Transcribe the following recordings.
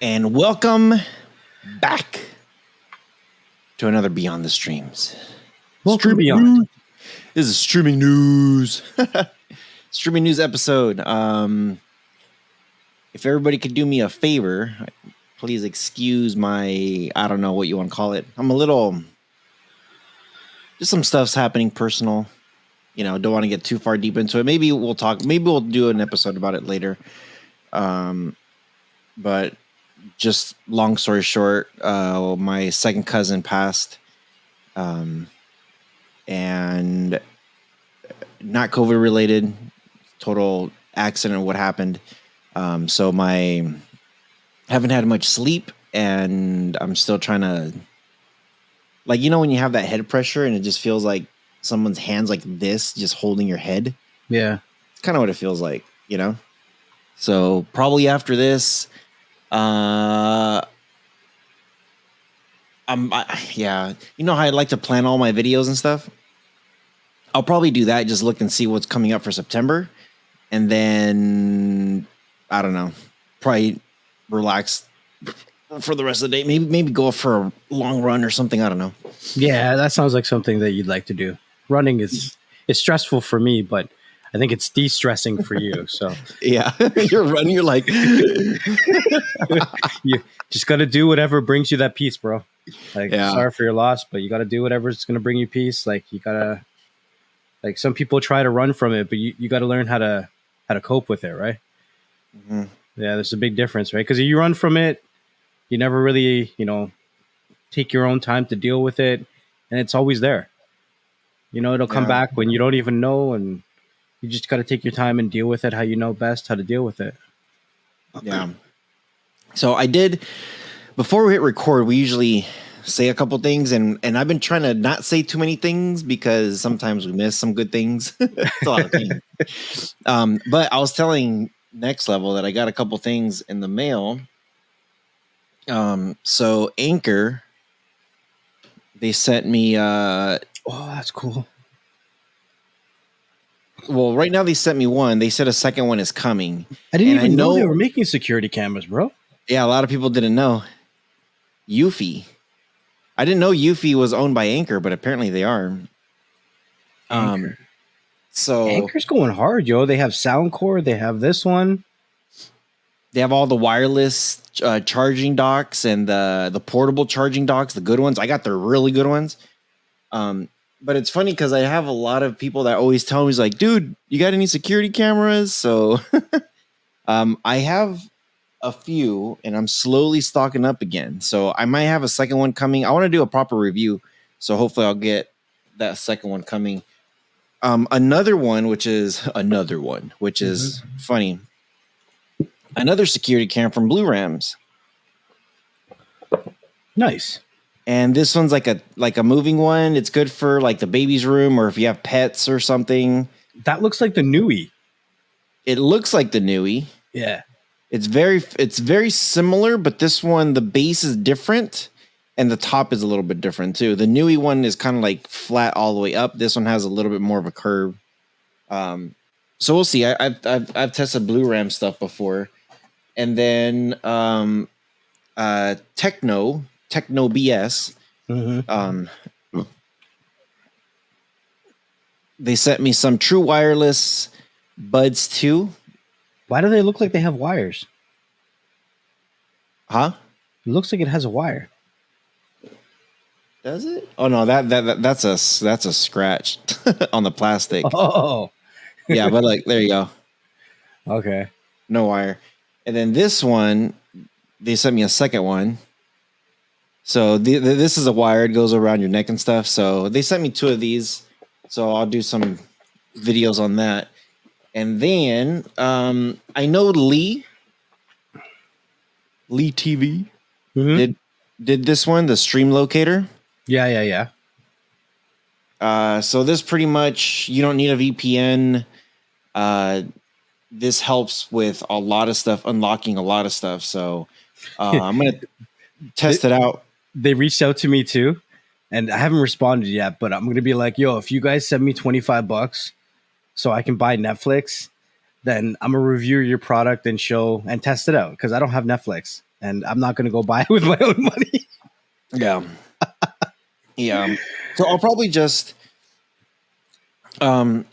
And welcome back to another Beyond the Streams. Welcome Streaming Beyond. News. This is streaming news. Streaming news episode. If everybody could do me a favor, please excuse my, I don't know what you want to call it. I'm a little, just some stuff's happening personal. You know, don't want to get too far deep into it. Maybe we'll do an episode about it later. But just long story short, my second cousin passed, and not COVID related, total accident. What happened? So haven't had much sleep, and I'm still trying to, like, you know, when you have that head pressure and it just feels like someone's hands like this, just holding your head. Yeah. It's kind of what it feels like, you know? So probably after this, you know how I like to plan all my videos and stuff. I'll probably do that. Just look and see what's coming up for September, and then I don't know, probably relax for the rest of the day. Maybe go for a long run or something. I don't know. Yeah, that sounds like something that you'd like to do. Running is stressful for me, but I think it's de-stressing for you. So yeah, you're running. You're like, you just got to do whatever brings you that peace, bro. Like, sorry for your loss, but you got to do whatever's going to bring you peace. Like, you got to, like, some people try to run from it, but you got to learn how to cope with it, right? Mm-hmm. Yeah, there's a big difference, right? Because if you run from it, you never really, take your own time to deal with it, and it's always there. It'll come back when you don't even know, and you just got to take your time and deal with it how you know best how to deal with it. Yeah. So I did, before we hit record, we usually say a couple things, and I've been trying to not say too many things because sometimes we miss some good things. It's a lot of things. But I was telling Next Level that I got a couple things in the mail. So Anchor, they sent me oh, that's cool. Well, right now they sent me one. They said a second one is coming. I didn't even know they were making security cameras, bro. Yeah, a lot of people didn't know. Eufy. I didn't know Eufy was owned by Anchor, but apparently they are. Anchor. So Anchor's going hard, yo. They have Soundcore. They have this one. They have all the wireless charging docks and the portable charging docks, the good ones. I got the really good ones. But it's funny because I have a lot of people that always tell me, like, dude, you got any security cameras? So I have a few, and I'm slowly stocking up again. So I might have a second one coming. I want to do a proper review, so hopefully I'll get that second one coming. Another one, which is funny. Another security cam from Blue Rams. Nice. And this one's like a moving one. It's good for like the baby's room, or if you have pets or something. That looks like the Newie. It looks like the Newie. Yeah. It's very similar, but this one, the base is different and the top is a little bit different too. The Newie one is kind of like flat all the way up. This one has a little bit more of a curve. So we'll see. I've tested Blue Ram stuff before. And then Techno BS. Mm-hmm. They sent me some True Wireless Buds 2. Why do they look like they have wires? Huh? It looks like it has a wire. Does it? Oh no, that's a scratch on the plastic. Oh. Yeah, but like there you go. Okay. No wire. And then this one, they sent me a second one. So this is a wire. It goes around your neck and stuff. So they sent me two of these. So I'll do some videos on that. And then I know Lee TV did this one, the stream locator. Yeah. So this pretty much, you don't need a VPN. This helps with a lot of stuff, unlocking a lot of stuff. So I'm going to test it out. They reached out to me too, and I haven't responded yet, but I'm going to be like, yo, if you guys send me $25 so I can buy Netflix, then I'm going to review your product and show and test it out because I don't have Netflix. and I'm not going to go buy it with my own money. Yeah. Yeah. So I'll probably just, and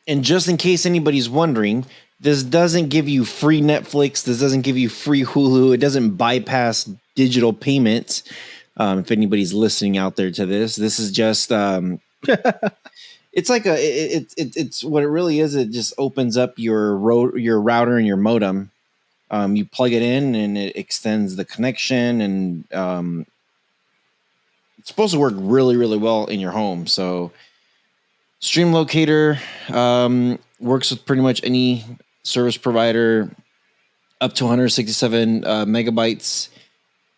just in case anybody's wondering, this doesn't give you free Netflix. This doesn't give you free Hulu. It doesn't bypass digital payments. If anybody's listening out there to this is just, it's like it's what it really is. It just opens up your router and your modem. You plug it in and it extends the connection, and it's supposed to work really, really well in your home. So Stream Locator works with pretty much any service provider, up to 167 megabytes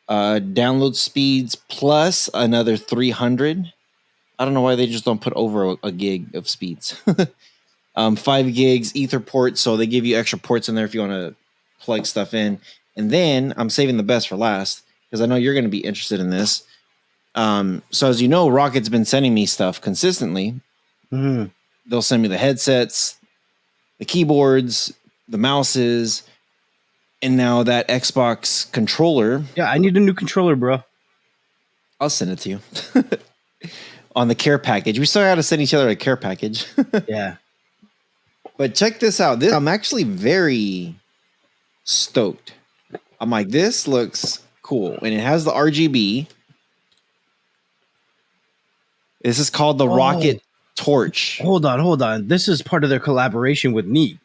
download speeds, plus another 300. I don't know why they just don't put over a gig of speeds. 5 gigs ether ports, so they give you extra ports in there if you want to plug stuff in. And then I'm saving the best for last because I know you're going to be interested in this. So as you know, Rocket's been sending me stuff consistently. Mm-hmm. They'll send me the headsets, the keyboards, the mouses, and now that Xbox controller. Yeah, I need a new controller, bro. I'll send it to you. On the care package. We still got to send each other a care package. Yeah. But check this out. I'm actually very stoked. I'm like, this looks cool. And it has the RGB. This is called the Rocket Torch. Hold on. This is part of their collaboration with Neat.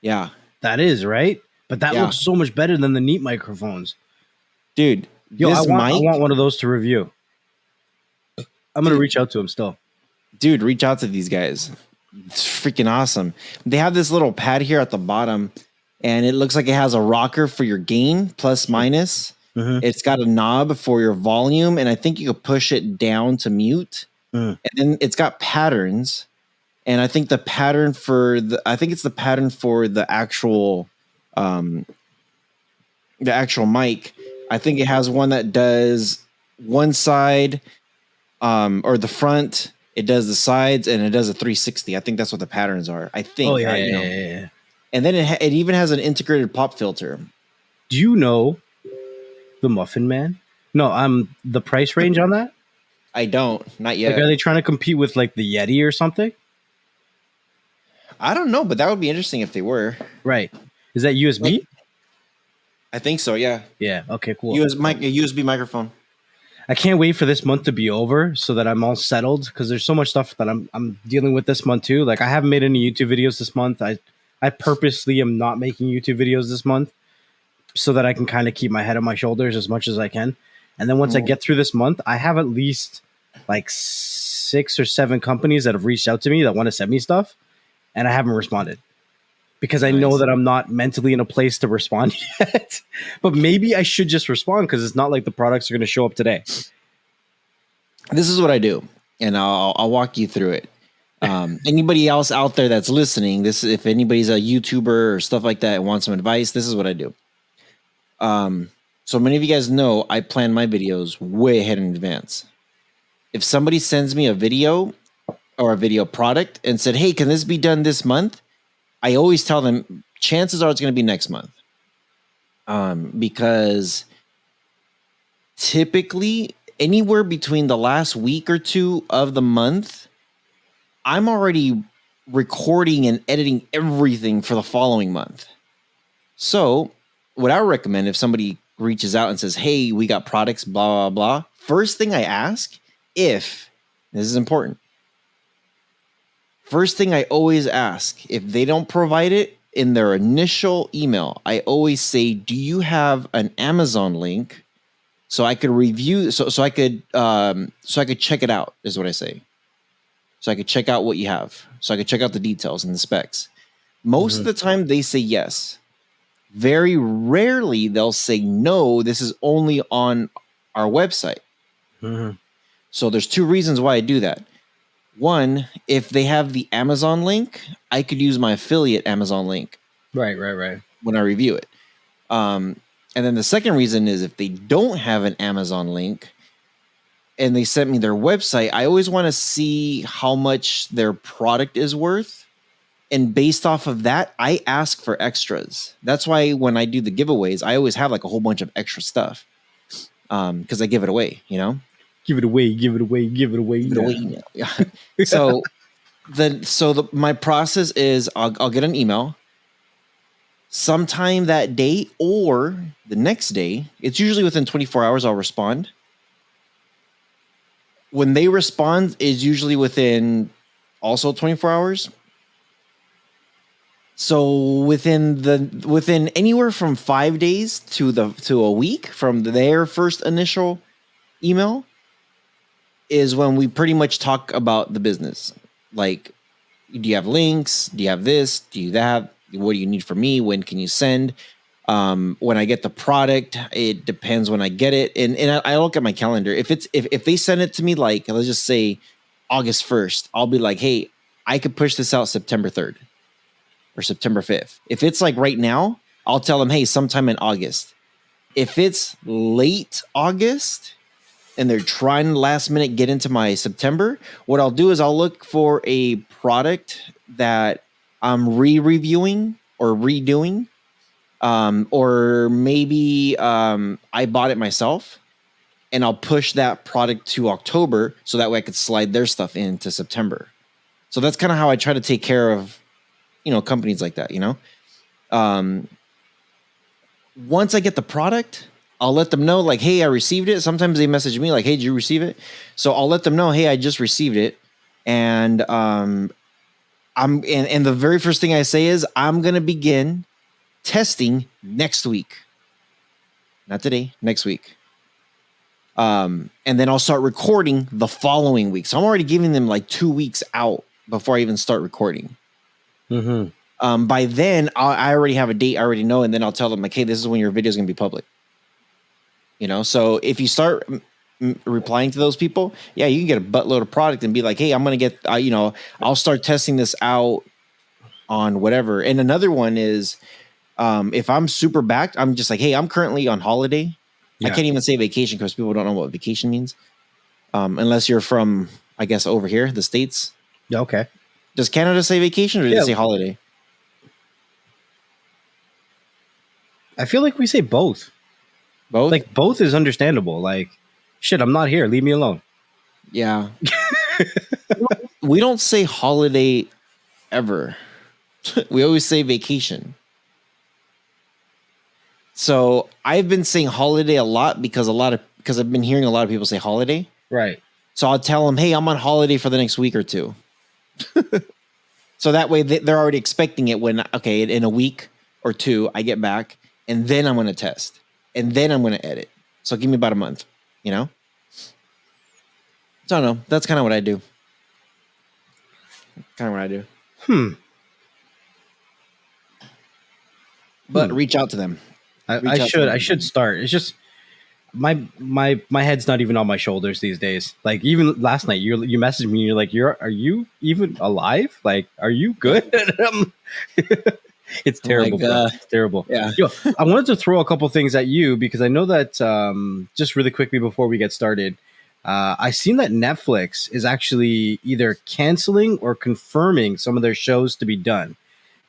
Yeah. That is, right? But that looks so much better than the Neat microphones. Dude, yo, I want one of those to review. I'm going to reach out to him still. Dude, reach out to these guys. It's freaking awesome. They have this little pad here at the bottom, and it looks like it has a rocker for your gain, plus minus. Mm-hmm. It's got a knob for your volume, and I think you could push it down to mute. And then it's got patterns, and I think the pattern for the actual mic. I think it has one that does one side, or the front. It does the sides, and it does a 360. I think that's what the patterns are. I think. Oh yeah. And then it even has an integrated pop filter. Do you know the Muffin Man? No, the price range on that. I don't, not yet. Like, are they trying to compete with like the Yeti or something? I don't know, but that would be interesting if they were. Right. Is that USB? I think so, yeah. Yeah, okay, cool. A USB microphone. I can't wait for this month to be over so that I'm all settled, because there's so much stuff that I'm dealing with this month too. Like, I haven't made any YouTube videos this month. I purposely am not making YouTube videos this month so that I can kind of keep my head on my shoulders as much as I can. And then once I get through this month, I have at least like 6 or 7 companies that have reached out to me that want to send me stuff, and I haven't responded because I know that I'm not mentally in a place to respond yet. But maybe I should just respond, because it's not like the products are going to show up today. This is what I do, and I'll walk you through it. Anybody else out there that's listening, if anybody's a YouTuber or stuff like that and wants some advice, this is what I do. So many of you guys know I plan my videos way ahead in advance. If somebody sends me a video or a video product and said, hey, can this be done this month? I always tell them chances are it's going to be next month. Because typically anywhere between the last week or two of the month, I'm already recording and editing everything for the following month. So what I recommend, if somebody reaches out and says, hey, we got products, blah, blah, blah. First thing I ask, this is important. First thing I always ask, if they don't provide it in their initial email, I always say, do you have an Amazon link so I could review, so I could check it out, is what I say. So I could check out what you have. So I could check out the details and the specs. Most of the time they say yes. Very rarely they'll say no, this is only on our website. So there's 2 reasons why I do that. One, if they have the Amazon link, I could use my affiliate Amazon link. Right. When I review it. And then the second reason is if they don't have an Amazon link and they sent me their website, I always want to see how much their product is worth And based off of that, I ask for extras. That's why when I do the giveaways, I always have like a whole bunch of extra stuff. Because I give it away, you know? Give it away, give it away, give it away. Give it away. Yeah. So my process is I'll get an email sometime that day or the next day. It's usually within 24 hours I'll respond. When they respond is usually within also 24 hours. So within anywhere from 5 days to a week from their first initial email is when we pretty much talk about the business. Like, do you have links? Do you have this? Do you that? What do you need from me? When can you send? When I get the product, it depends when I get it. And I look at my calendar. If they send it to me, like, let's just say August 1st, I'll be like, hey, I could push this out September 3rd or September 5th. If it's like right now, I'll tell them, hey, sometime in August. If it's late August and they're trying to last minute get into my September, what I'll do is I'll look for a product that I'm re-reviewing or redoing. Or maybe I bought it myself and I'll push that product to October so that way I could slide their stuff into September. So that's kind of how I try to take care of, companies like that, once I get the product, I'll let them know like, hey, I received it. Sometimes they message me like, hey, did you receive it? So I'll let them know, hey, I just received it. And and the very first thing I say is I'm going to begin testing next week. Not today, next week. And then I'll start recording the following week. So I'm already giving them like 2 weeks out before I even start recording. Mm-hmm. By then, I already have a date. I already know. And then I'll tell them like, hey, this is when your video is going to be public. So if you start replying to those people, yeah, you can get a buttload of product and be like, hey, I'm going to get, I'll start testing this out on whatever. And another one is, if I'm super backed, I'm just like, hey, I'm currently on holiday. Yeah. I can't even say vacation because people don't know what vacation means. Unless you're from, I guess, over here, the States. Yeah, okay. Does Canada say vacation or does it say holiday? I feel like we say both. Both? Like, both is understandable. Like, shit, I'm not here. Leave me alone. Yeah. We don't say holiday ever. We always say vacation. So I've been saying holiday a lot because I've been hearing a lot of people say holiday. Right. So I'll tell them, hey, I'm on holiday for the next week or two. So that way they're already expecting it when, okay, in a week or two, I get back and then I'm going to test and then I'm going to edit. So give me about a month, So I don't know. That's kind of what I do. But reach out to them. I should start. It's just my head's not even on my shoulders these days. Like, even last night, you messaged me. You're like, are you even alive? Like, are you good? It's terrible, bro. It's terrible. Yeah. Yo, I wanted to throw a couple things at you because I know that just really quickly before we get started, I seen that Netflix is actually either canceling or confirming some of their shows to be done.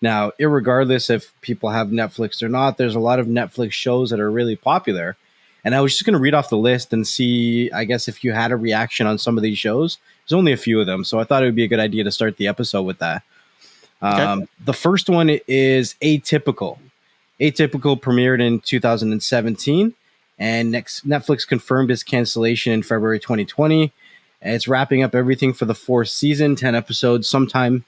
Now, irregardless if people have Netflix or not, there's a lot of Netflix shows that are really popular. And I was just going to read off the list and see, I guess, if you had a reaction on some of these shows. There's only a few of them, so I thought it would be a good idea to start the episode with that. Okay. The first one is Atypical. Atypical premiered in 2017, and Netflix confirmed its cancellation in February 2020. And it's wrapping up everything for the fourth season, 10 episodes, sometime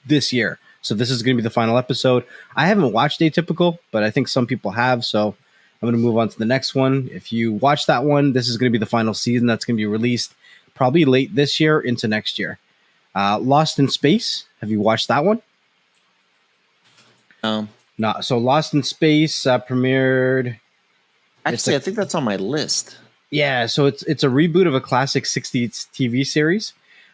this year. So this is going to be the final episode. I haven't watched Atypical, but I think some people have, so I'm going to move on to the next one. If you watch that one, this is going to be the final season that's going to be released probably late this year into next year. Lost in Space. Have you watched that one? No. So Lost in Space premiered. Actually, I think that's on my list. Yeah, so it's a reboot of a classic 60s TV series.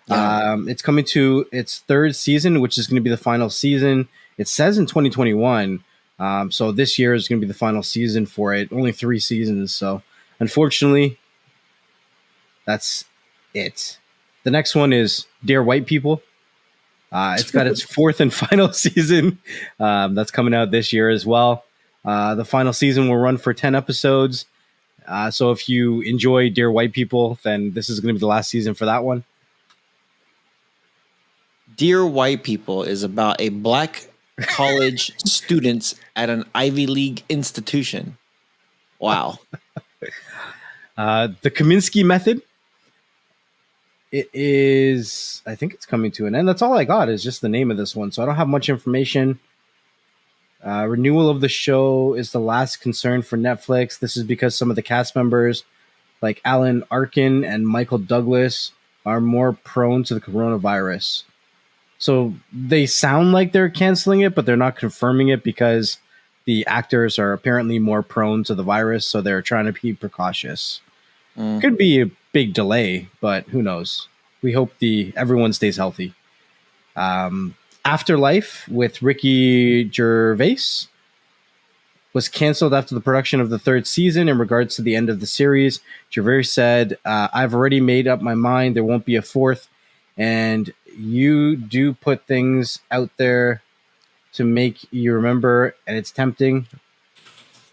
Yeah. It's coming to its third season, which is going to be the final season. It says in 2021. So this year is going to be the final season for it. Only 3 seasons. So unfortunately, that's it. The next one is Dear White People. It's got its fourth and final season that's coming out this year as well. The final season will run for 10 episodes. So if you enjoy Dear White People, then this is going to be the last season for that one. Dear White People is about a black college students at an Ivy League institution. Wow. The Kaminsky Method. It is, I think it's coming to an end. That's all I got is just the name of this one. So I don't have much information. Renewal of the show is the last concern for Netflix. This is because some of the cast members, like Alan Arkin and Michael Douglas, are more prone to the coronavirus. So they sound like they're canceling it, but they're not confirming it because the actors are apparently more prone to the virus. So they're trying to be precautious. Could be a big delay, but who knows? We hope everyone stays healthy. Afterlife with Ricky Gervais was canceled after the production of the third season in regards to the end of the series. Gervais said, I've already made up my mind. There won't be a fourth. And you do put things out there to make you remember, and it's tempting.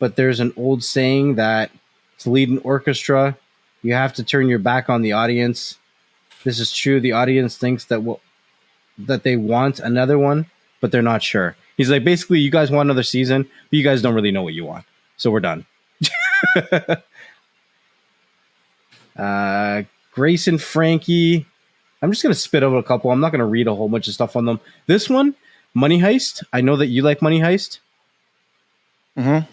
But there's an old saying that to lead an orchestra, you have to turn your back on the audience. This is true. The audience thinks that they want another one, but they're not sure. He's like, basically, you guys want another season, but you guys don't really know what you want. So we're done. Grace and Frankie. I'm just going to spit out a couple. I'm not going to read a whole bunch of stuff on them. This one, Money Heist. I know that you like Money Heist. Mm-hmm.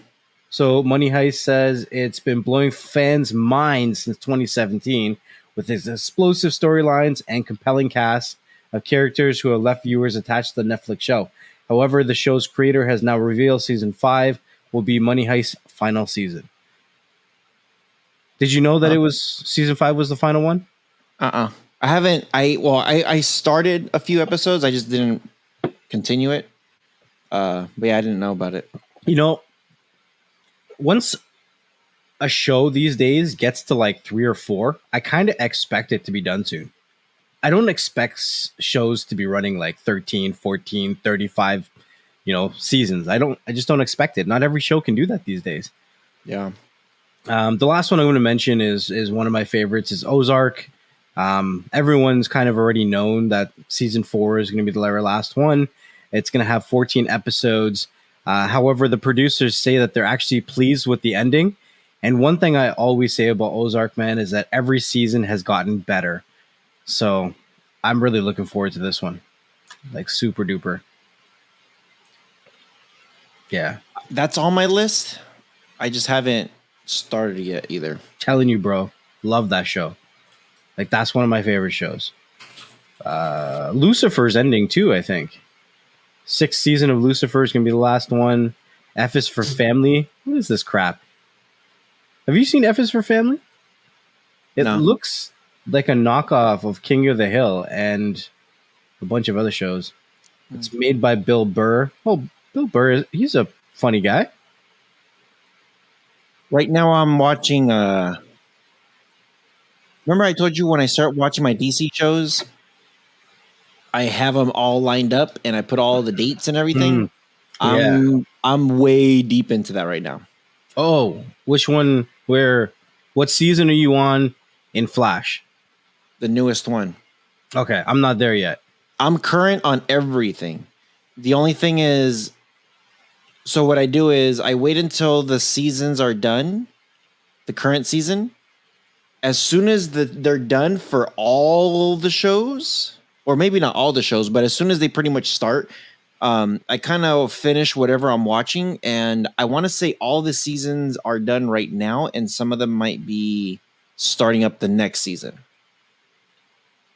So Money Heist says it's been blowing fans' minds since 2017 with its explosive storylines and compelling cast of characters who have left viewers attached to the Netflix show. However, the show's creator has now revealed season 5 will be Money Heist's final season. Did you know that it was season 5 was the final one? I haven't. I started a few episodes. I just didn't continue it. But yeah, I didn't know about it. You know, once a show these days gets to like 3 or 4, I kind of expect it to be done soon. I don't expect shows to be running like 13, 14, 35, seasons. I just don't expect it. Not every show can do that these days. Yeah. The last one I'm going to mention is one of my favorites is Ozark. Everyone's kind of already known that season 4 is going to be the very last one. It's going to have 14 episodes. However, the producers say that they're actually pleased with the ending. And one thing I always say about Ozark, man, is that every season has gotten better. So I'm really looking forward to this one. Like super duper. Yeah. That's on my list. I just haven't started yet either. Telling you, bro. Love that show. Like that's one of my favorite shows. Lucifer's ending too, I think. 6th season of Lucifer is going to be the last one. F is for Family. What is this crap? Have you seen F is for Family? It looks like a knockoff of King of the Hill and a bunch of other shows. It's made by Bill Burr. Oh, Bill Burr, he's a funny guy. Right now I'm watching remember I told you when I start watching my DC shows, I have them all lined up and I put all the dates and everything. I'm way deep into that right now. Oh, which one? What season are you on in Flash? The newest one. Okay, I'm not there yet. I'm current on everything. The only thing is, so what I do is I wait until the seasons are done, the current season. As soon as they're done for all the shows, or maybe not all the shows, but as soon as they pretty much start, I kind of finish whatever I'm watching. And I want to say all the seasons are done right now, and some of them might be starting up the next season.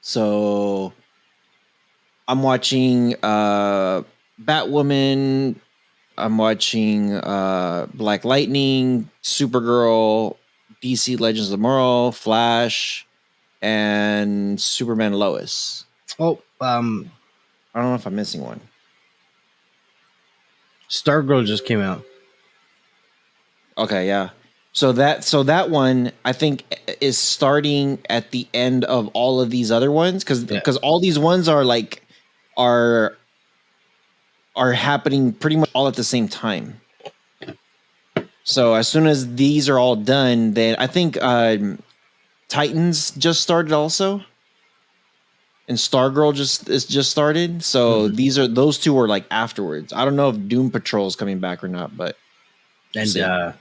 So I'm watching Batwoman. I'm watching Black Lightning, Supergirl, DC Legends of Tomorrow, Flash, and Superman Lois. Oh, I don't know if I'm missing one. Stargirl just came out. Okay, yeah. So that one I think is starting at the end of all of these other ones because all these ones are like are happening pretty much all at the same time. So as soon as these are all done, then I think Titans just started also, and Stargirl just started. So those two are like afterwards. I don't know if Doom Patrol is coming back or not, but and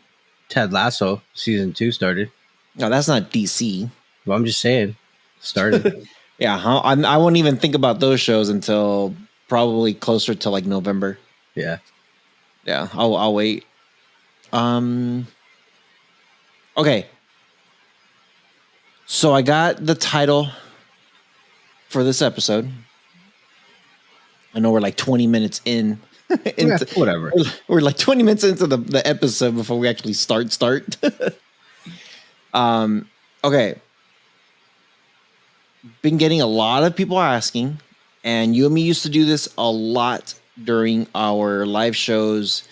Ted Lasso season 2 started. No, that's not DC. Well, I'm just saying, started. Yeah, I won't even think about those shows until probably closer to like November. Yeah, I'll wait. Okay. So I got the title for this episode. I know we're like 20 minutes in. Whatever. We're like 20 minutes into the episode before we actually start. Okay. Been getting a lot of people asking, and you and me used to do this a lot during our live shows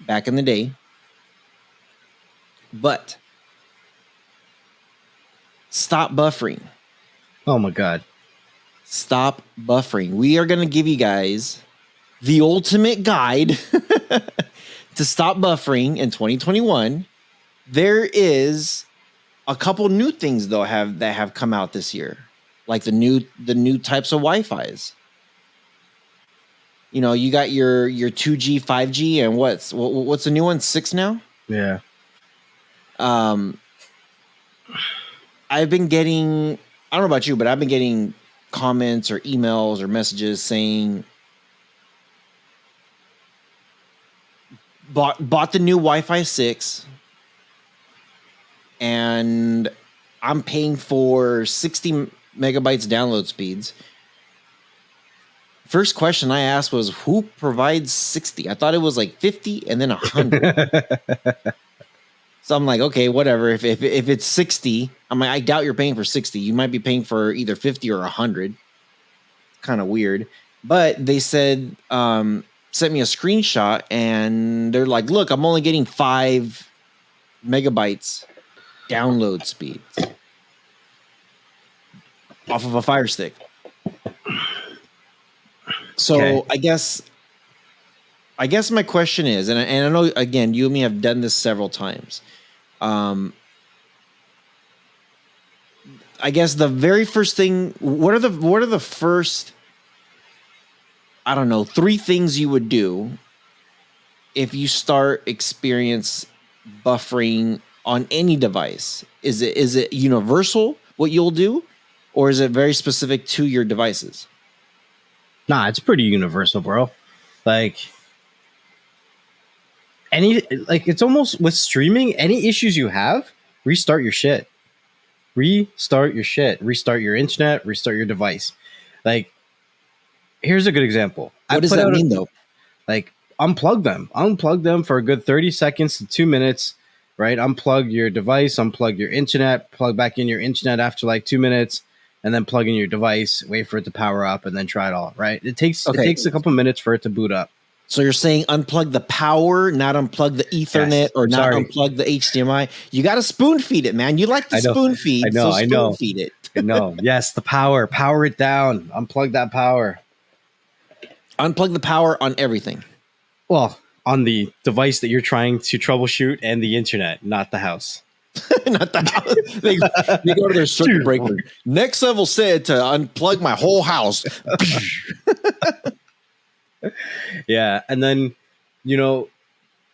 back in the day. But stop buffering. Oh my God. Stop buffering. We are going to give you guys the ultimate guide to stop buffering in 2021. There is a couple new things though that have come out this year, like the new types of Wi-Fi's. You know, you got your 2G, 5G, and what's the new one? 6 now? Yeah. I've been getting, I don't know about you, but I've been getting comments or emails or messages saying bought the new Wi-Fi 6 and I'm paying for 60 megabytes download speeds. First question I asked was, who provides 60? I thought it was like 50 and then 100. So I'm like, okay, whatever. If it's 60, I'm like, I doubt you're paying for 60. You might be paying for either 50 or 100. Kind of weird. But they said, sent me a screenshot and they're like, look, I'm only getting 5 megabytes download speeds off of a Fire Stick. So okay. I guess my question is, and I know, again, you and me have done this several times. I guess the very first thing, what are the first, I don't know, 3 things you would do if you start experience buffering on any device? Is it universal what you'll do, or is it very specific to your devices? Nah, it's pretty universal, bro. It's almost with streaming, any issues you have, restart your shit. Restart your internet, restart your device. Like, here's a good example. What does that mean, though? Like, unplug them for a good 30 seconds to 2 minutes, right? Unplug your device, unplug your internet, plug back in your internet after like 2 minutes, and then plug in your device, wait for it to power up, and then try it all, right? It takes a couple minutes for it to boot up. So you're saying unplug the power, not unplug the Ethernet, or not unplug the HDMI. You got to spoon feed it, man. You like to spoon feed. I know. Spoon feed it. No, yes, the power it down. Unplug that power. Unplug the power on everything. Well, on the device that you're trying to troubleshoot and the internet, not the house. Not the house. They go to their circuit breaker. nxtlvl said to unplug my whole house. Yeah, and then,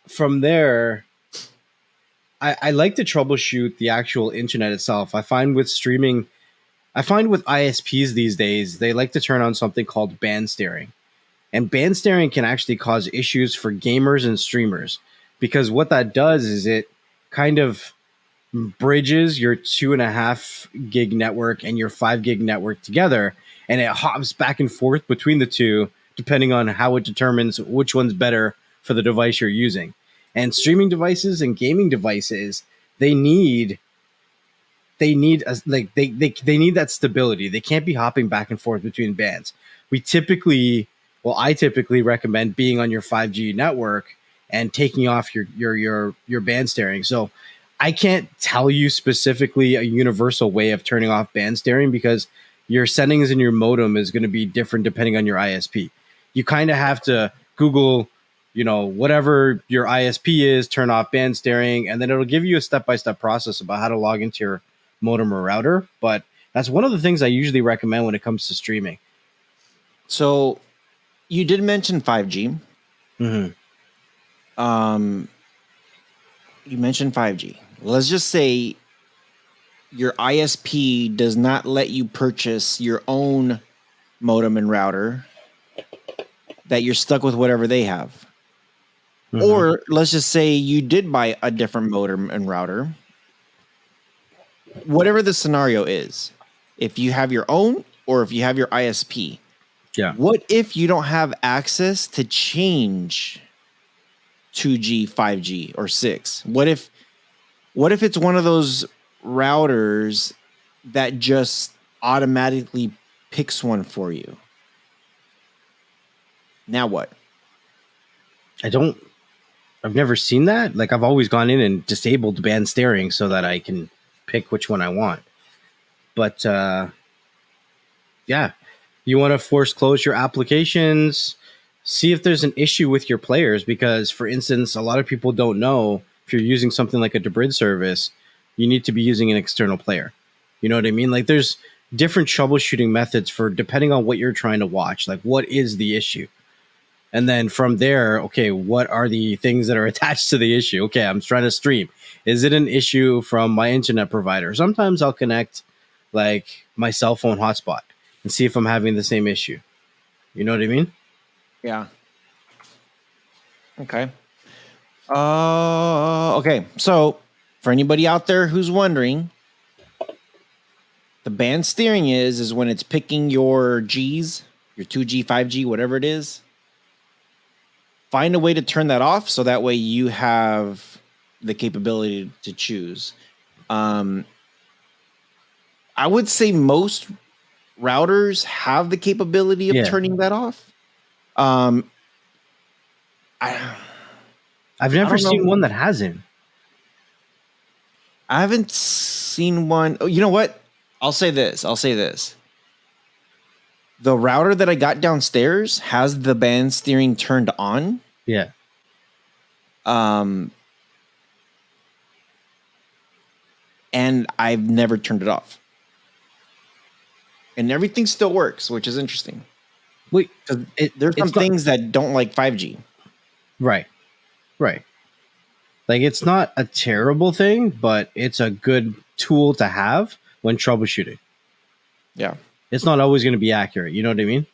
from there, I like to troubleshoot the actual internet itself. I find with streaming, with ISPs these days, they like to turn on something called band steering. And band steering can actually cause issues for gamers and streamers, because what that does is it kind of bridges your 2.5 gig network and your 5 gig network together, and it hops back and forth between the two, depending on how it determines which one's better for the device you're using. And streaming devices and gaming devices, they need that stability. They can't be hopping back and forth between bands. I typically recommend being on your 5G network and taking off your band steering. So I can't tell you specifically a universal way of turning off band steering, because your settings in your modem is going to be different depending on your ISP. You kind of have to Google, whatever your ISP is, turn off band steering, and then it'll give you a step-by-step process about how to log into your modem or router. But that's one of the things I usually recommend when it comes to streaming. So you did mention 5G. Mm-hmm. You mentioned 5G. Let's just say your ISP does not let you purchase your own modem and router, that you're stuck with whatever they have. Mm-hmm. Or let's just say you did buy a different modem and router. Whatever the scenario is, if you have your own or if you have your ISP, what if you don't have access to change 2G, 5G, or 6? What if it's one of those routers that just automatically picks one for you? Now what? I've never seen that. Like, I've always gone in and disabled band steering so that I can pick which one I want. But you want to force close your applications, see if there's an issue with your players, because, for instance, a lot of people don't know if you're using something like a Debrid service, you need to be using an external player. You know what I mean? Like, there's different troubleshooting methods for depending on what you're trying to watch. Like, what is the issue? And then from there, okay, what are the things that are attached to the issue? Okay, I'm trying to stream. Is it an issue from my internet provider? Sometimes I'll connect like my cell phone hotspot and see if I'm having the same issue. You know what I mean? Yeah. Okay. Okay. So for anybody out there who's wondering, the band steering is when it's picking your Gs, your 2G, 5G, whatever it is. Find a way to turn that off so that way you have the capability to choose. I would say most routers have the capability of turning that off. I've never seen one that hasn't. I haven't seen one. Oh, you know what? I'll say this. The router that I got downstairs has the band steering turned on. Yeah. And I've never turned it off. And everything still works, which is interesting. Wait, there's some things that don't like 5G. Right. Like, it's not a terrible thing, but it's a good tool to have when troubleshooting. Yeah. It's not always going to be accurate. You know what I mean?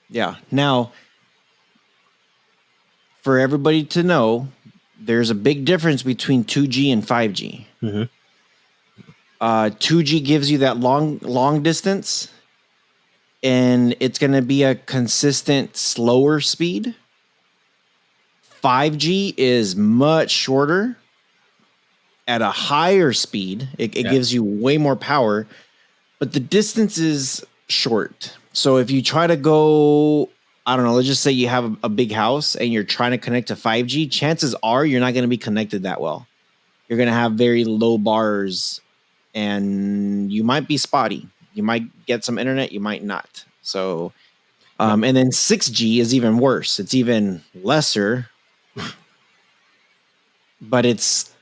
Yeah. Now, for everybody to know, there's a big difference between 2G and 5G. Mm-hmm. 2G gives you that long distance, and it's going to be a consistent slower speed. 5G is much shorter at a higher speed. It gives you way more power, but the distance is short. So if you try to go, I don't know, let's just say you have a big house and you're trying to connect to 5G, chances are you're not going to be connected that well. You're going to have very low bars and you might be spotty. You might get some internet, you might not. So, and then 6G is even worse. It's even lesser, but it's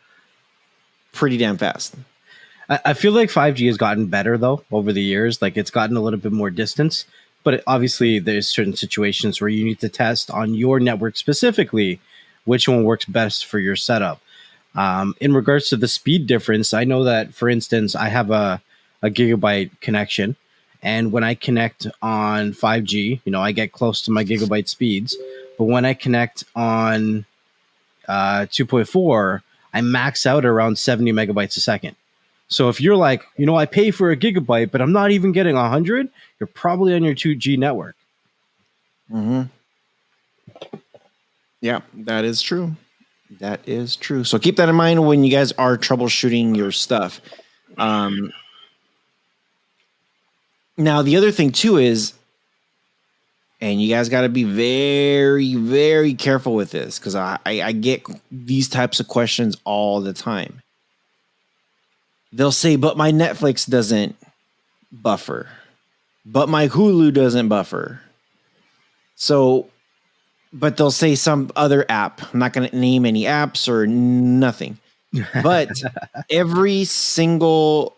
pretty damn fast. I feel like 5G has gotten better, though, over the years. Like, it's gotten a little bit more distance. But obviously, there's certain situations where you need to test on your network specifically which one works best for your setup. In regards to the speed difference, I know that, for instance, I have a gigabyte connection. And when I connect on 5G, I get close to my gigabyte speeds. But when I connect on 2.4, I max out around 70 megabytes a second. So if you're like, I pay for a gigabyte, but I'm not even getting 100, you're probably on your 2G network. Mm-hmm. Yeah, that is true. That is true. So keep that in mind when you guys are troubleshooting your stuff. Now, the other thing too is, and you guys got to be very, very careful with this because I get these types of questions all the time. They'll say, but my Netflix doesn't buffer, but my Hulu doesn't buffer. So, but they'll say some other app. I'm not going to name any apps or nothing. But every single,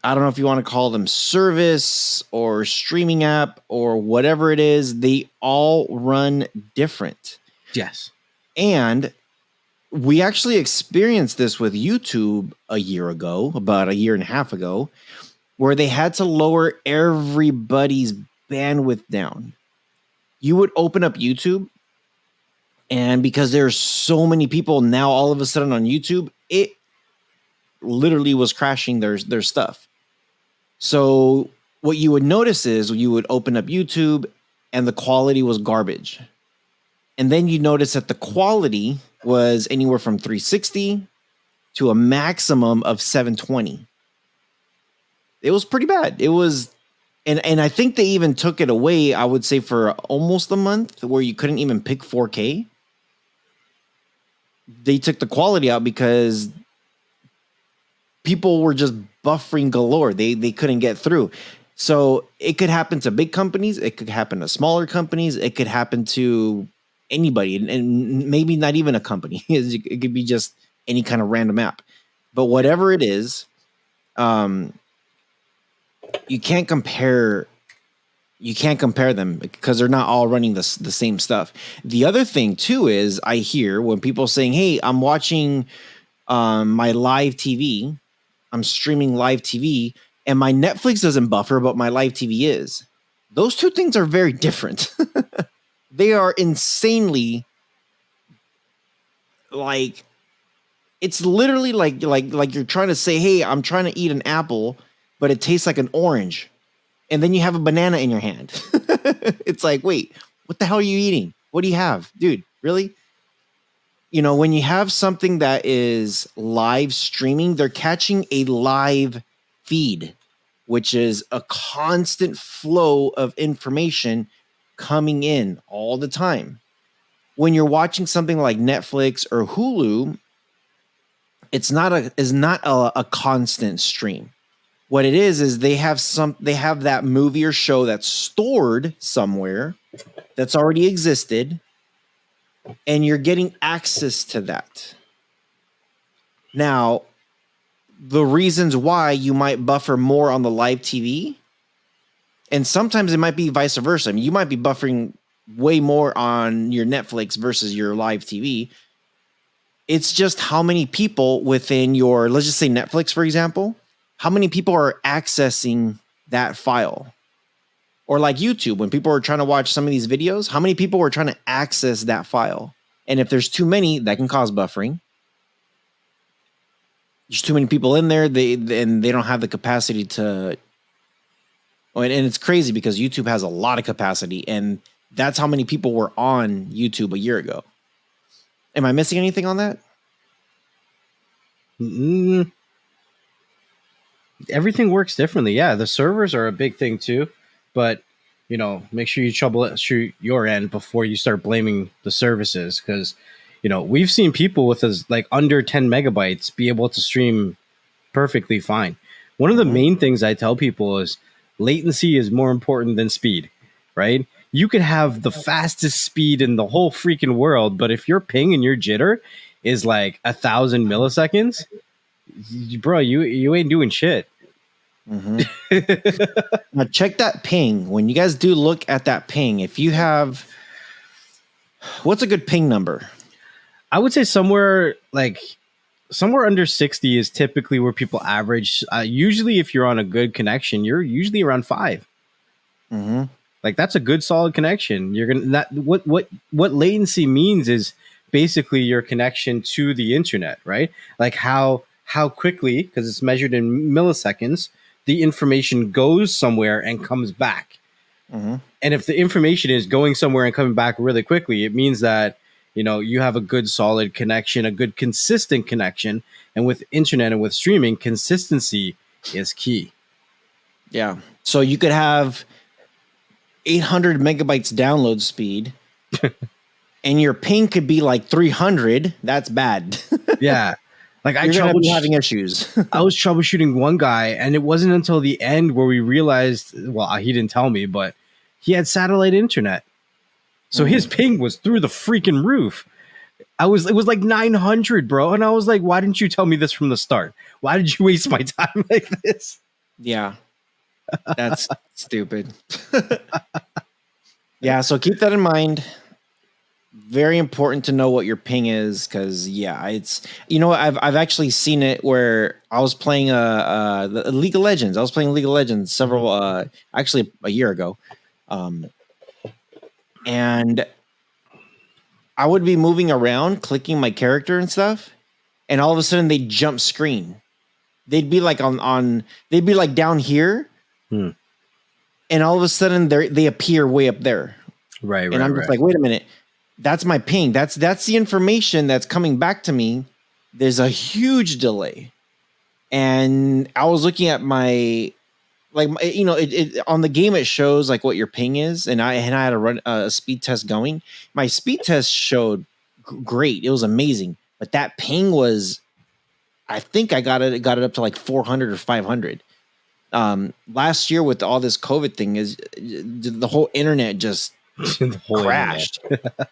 I don't know if you want to call them service or streaming app or whatever it is, they all run different. Yes. And we actually experienced this with YouTube a year ago, about a year and a half ago, where they had to lower everybody's bandwidth down. You would open up YouTube, and because there's so many people now all of a sudden on YouTube, it literally was crashing their stuff. So what you would notice is you would open up YouTube and the quality was garbage. And then you notice that the quality was anywhere from 360 to a maximum of 720. It was pretty bad. It was, and I think they even took it away, I would say, for almost a month, where you couldn't even pick 4K. They took the quality out because people were just buffering galore. They couldn't get through. So it could happen to big companies. It could happen to smaller companies. It could happen to anybody, and maybe not even a company. It could be just any kind of random app. But whatever it is, you can't compare them because they're not all running the same stuff. The other thing too is I hear when people saying, "Hey, I'm watching my live TV, I'm streaming live TV, and my Netflix doesn't buffer, but my live TV is." Those two things are very different. They are insanely, like, it's literally like you're trying to say, "Hey, I'm trying to eat an apple, but it tastes like an orange." And then you have a banana in your hand. It's like, wait, what the hell are you eating? What do you have? Dude, really? You know, when you have something that is live streaming, they're catching a live feed, which is a constant flow of information coming in all the time. When you're watching something like Netflix or Hulu, it's not a constant stream. What it is they have that movie or show that's stored somewhere that's already existed, and you're getting access to that. Now, the reasons why you might buffer more on the live TV, and sometimes it might be vice versa. I mean, you might be buffering way more on your Netflix versus your live TV. It's just how many people within your, let's just say Netflix, for example, how many people are accessing that file? Or like YouTube, when people are trying to watch some of these videos, how many people are trying to access that file? And if there's too many, that can cause buffering. There's too many people in there, they don't have the capacity to. And it's crazy because YouTube has a lot of capacity, and that's how many people were on YouTube a year ago. Am I missing anything on that? Everything works differently. Yeah, the servers are a big thing too, but make sure you troubleshoot your end before you start blaming the services, because we've seen people with like under 10 megabytes be able to stream perfectly fine. One of the main things I tell people is latency is more important than speed, right? You could have the fastest speed in the whole freaking world, but if your ping and your jitter is like 1,000 milliseconds, bro, you ain't doing shit. Now check that ping. When you guys do look at that ping, if you have, what's a good ping number? I would say somewhere under 60 is typically where people average. Usually if you're on a good connection, you're usually around 5. Like, that's a good solid connection. You're gonna, that what latency means is basically your connection to the internet, right? Like how quickly, because it's measured in milliseconds, the information goes somewhere and comes back. And if the information is going somewhere and coming back really quickly, it means that you have a good solid connection, a good consistent connection. And with internet and with streaming, consistency is key. Yeah. So you could have 800 megabytes download speed and your ping could be like 300. That's bad. Yeah. Like You're gonna be having issues. I was troubleshooting one guy, and it wasn't until the end where we realized, well, he didn't tell me, but he had satellite internet. So his ping was through the freaking roof. It was like 900, bro. And I was like, why didn't you tell me this from the start? Why did you waste my time like this? Yeah. That's stupid. Yeah, so keep that in mind. Very important to know what your ping is, because it's I've actually seen it where I was playing the League of Legends. I was playing League of Legends several actually a year ago, and I would be moving around, clicking my character and stuff, and all of a sudden they'd jump screen. They'd be like they'd be like down here, and all of a sudden they appear way up there. Right. And I'm just like, wait a minute. That's my ping. That's the information that's coming back to me. There's a huge delay. And I was looking at my, like, it on the game, it shows like what your ping is. And I had to run a speed test going. My speed test showed great. It was amazing. But that ping was, I think I got it up to like 400 or 500. Last year with all this COVID thing, is the whole internet just crashed.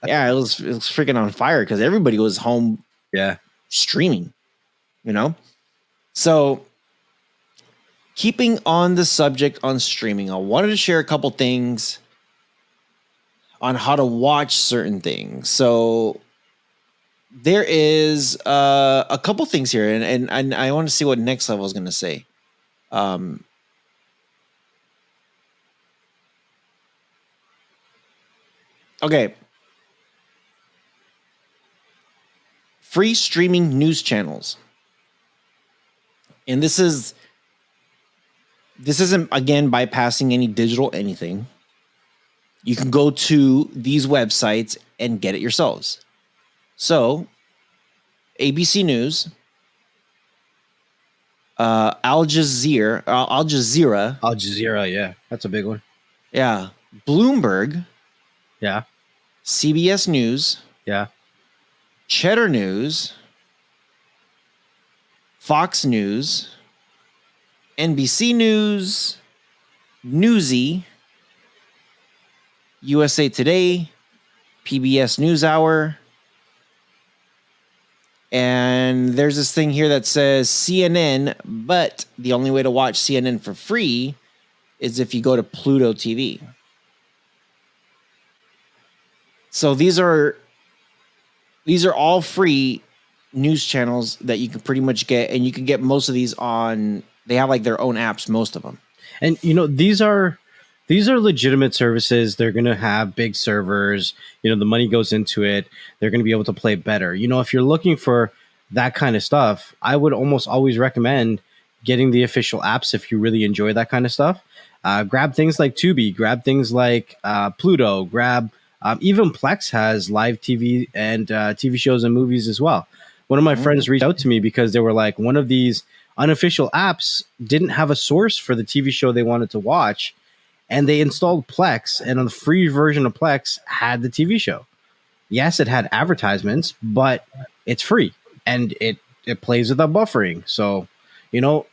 Yeah, it was freaking on fire because everybody was home. Yeah, streaming. So keeping on the subject on streaming, I wanted to share a couple things on how to watch certain things. So there is a couple things here, and I want to see what Next Level is going to say. Okay. Free streaming news channels. And this isn't, again, bypassing any digital anything. You can go to these websites and get it yourselves. So, ABC News, Al Jazeera, yeah, that's a big one. Yeah, Bloomberg, yeah, CBS News, yeah, Cheddar News, Fox News, NBC News, Newsy, USA Today, PBS NewsHour, and there's this thing here that says CNN, but the only way to watch CNN for free is if you go to Pluto TV. So these are all free news channels that you can pretty much get, and you can get most of these on, they have like their own apps, most of them. And these are legitimate services. They're going to have big servers. The money goes into it. They're going to be able to play better. If you're looking for that kind of stuff, I would almost always recommend getting the official apps if you really enjoy that kind of stuff. Grab things like Tubi, grab things like Pluto, grab even Plex has live TV and TV shows and movies as well. One of my friends reached out to me because they were like, one of these unofficial apps didn't have a source for the TV show they wanted to watch. And they installed Plex, and on the free version of Plex had the TV show. Yes, it had advertisements, but it's free, and it plays without buffering. So, it's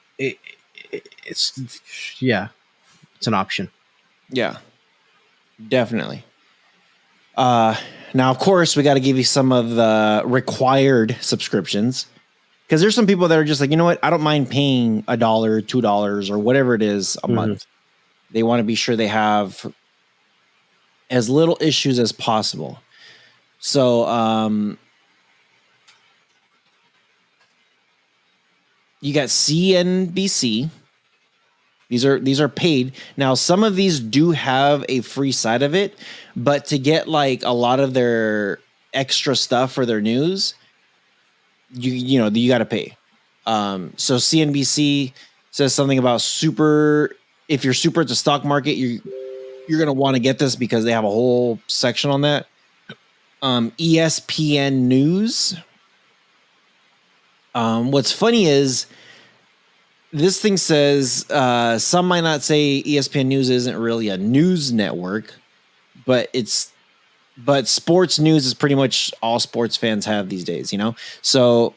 an option. Yeah, definitely. Now, of course, we got to give you some of the required subscriptions, because there's some people that are just like, you know what, I don't mind paying $1, $2, or whatever it is a month. They want to be sure they have as little issues as possible. So, you got CNBC. These are paid. Now, some of these do have a free side of it, but to get like a lot of their extra stuff for their news, you got to pay. So CNBC says something about if you're super at the stock market, you're going to want to get this because they have a whole section on that. ESPN News. What's funny is this thing says some might not say ESPN News isn't really a news network, but sports news is pretty much all sports fans have these days, So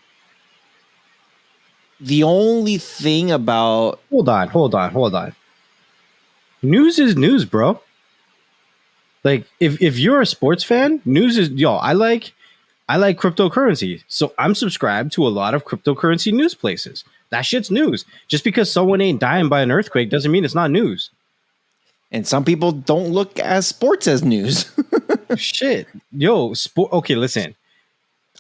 The only thing about Hold on. News is news, bro. Like if you're a sports fan, news is I like cryptocurrency. So I'm subscribed to a lot of cryptocurrency news places. That shit's news. Just because someone ain't dying by an earthquake doesn't mean it's not news. and some people don't look at sports as news. Shit. Yo, okay, listen.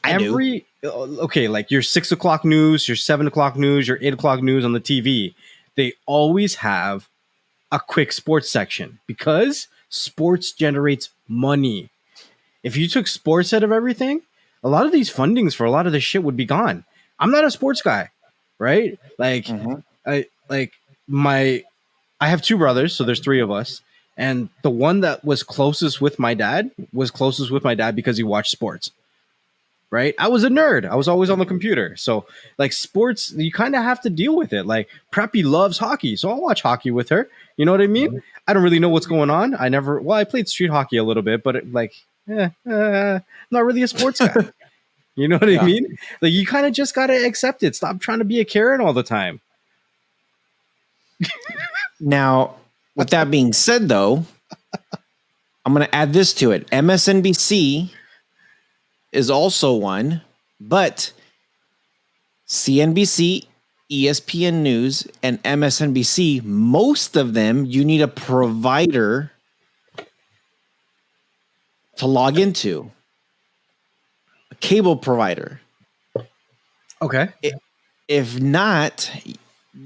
I do. Okay, like your 6 o'clock news, your 7 o'clock news, your 8 o'clock news on the TV, they always have a quick sports section because sports generates money. If you took sports out of everything, a lot of these fundings for a lot of this shit would be gone. I'm not a sports guy, right? Like Mhm. I like my I have two brothers, so there's three of us. And the one that was closest with my dad was closest with my dad because he watched sports. Right? I was a nerd. I was always on the computer. So like sports, you kind of have to deal with it. Like Preppy loves hockey, so I'll watch hockey with her. You know what I mean? I don't really know what's going on. I played street hockey a little bit, but not really a sports guy. You know what I Yeah. mean? Like you kind of just got to accept it. Stop trying to be a Karen all the time. Now, with that being said, though, I'm going to add this to it. MSNBC is also one, but CNBC, ESPN News, and MSNBC, most of them, you need a provider to log into, a cable provider. Okay. If not,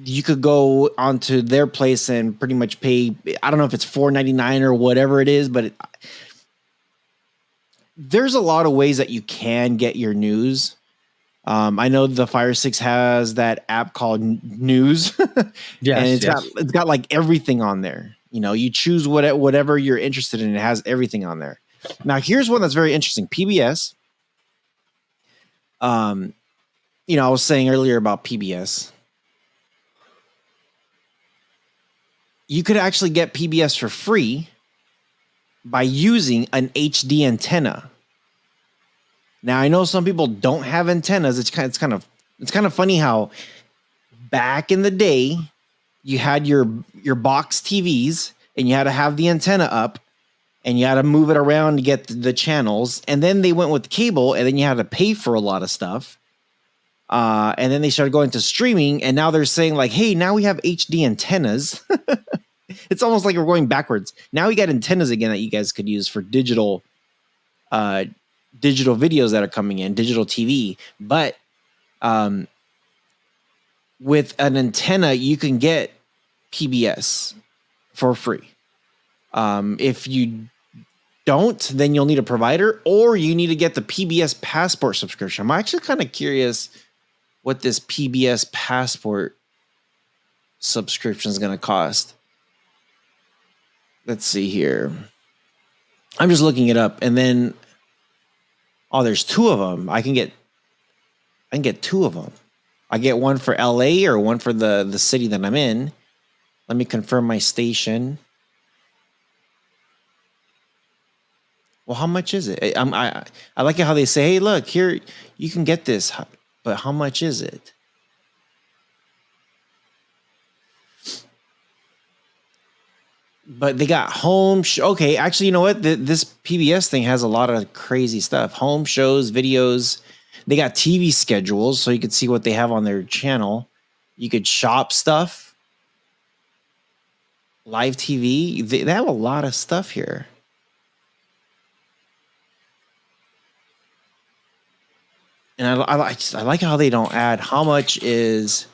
you could go onto their place and pretty much pay. I don't know if it's $4.99 or whatever it is, but there's a lot of ways that you can get your news. I know the Firesticks has that app called News, Yes. and it's got like everything on there. You know, you choose whatever you're interested in. It has everything on there. Now, here's one that's very interesting. PBS. You know, I was saying earlier about PBS. You could actually get PBS for free by using an HD antenna. Now, I know some people don't have antennas. It's kind of funny how back in the day you had your box TVs and you had to have the antenna up and you had to move it around to get the channels, and then they went with cable, and then you had to pay for a lot of stuff. And then they started going to streaming, and now they're saying like, hey, now we have HD antennas. It's almost like we're going backwards. Now we got antennas again that you guys could use for digital videos that are coming in, digital TV. But with an antenna, you can get PBS for free. If you don't, then you'll need a provider, or you need to get the PBS Passport subscription. I'm actually kind of curious what this PBS Passport subscription is going to cost. Let's see here. I'm just looking it up, and then there's two of them. I can get two of them. I get one for LA or one for the city that I'm in. Let me confirm my station. Well, how much is it? I like it how they say, hey, look, here, you can get this, but how much is it? But they got home. Okay, actually, you know what? This PBS thing has a lot of crazy stuff. Home shows, videos. They got TV schedules, so you could see what they have on their channel. You could shop stuff. Live TV. They have a lot of stuff here. And I like how they don't add how much is.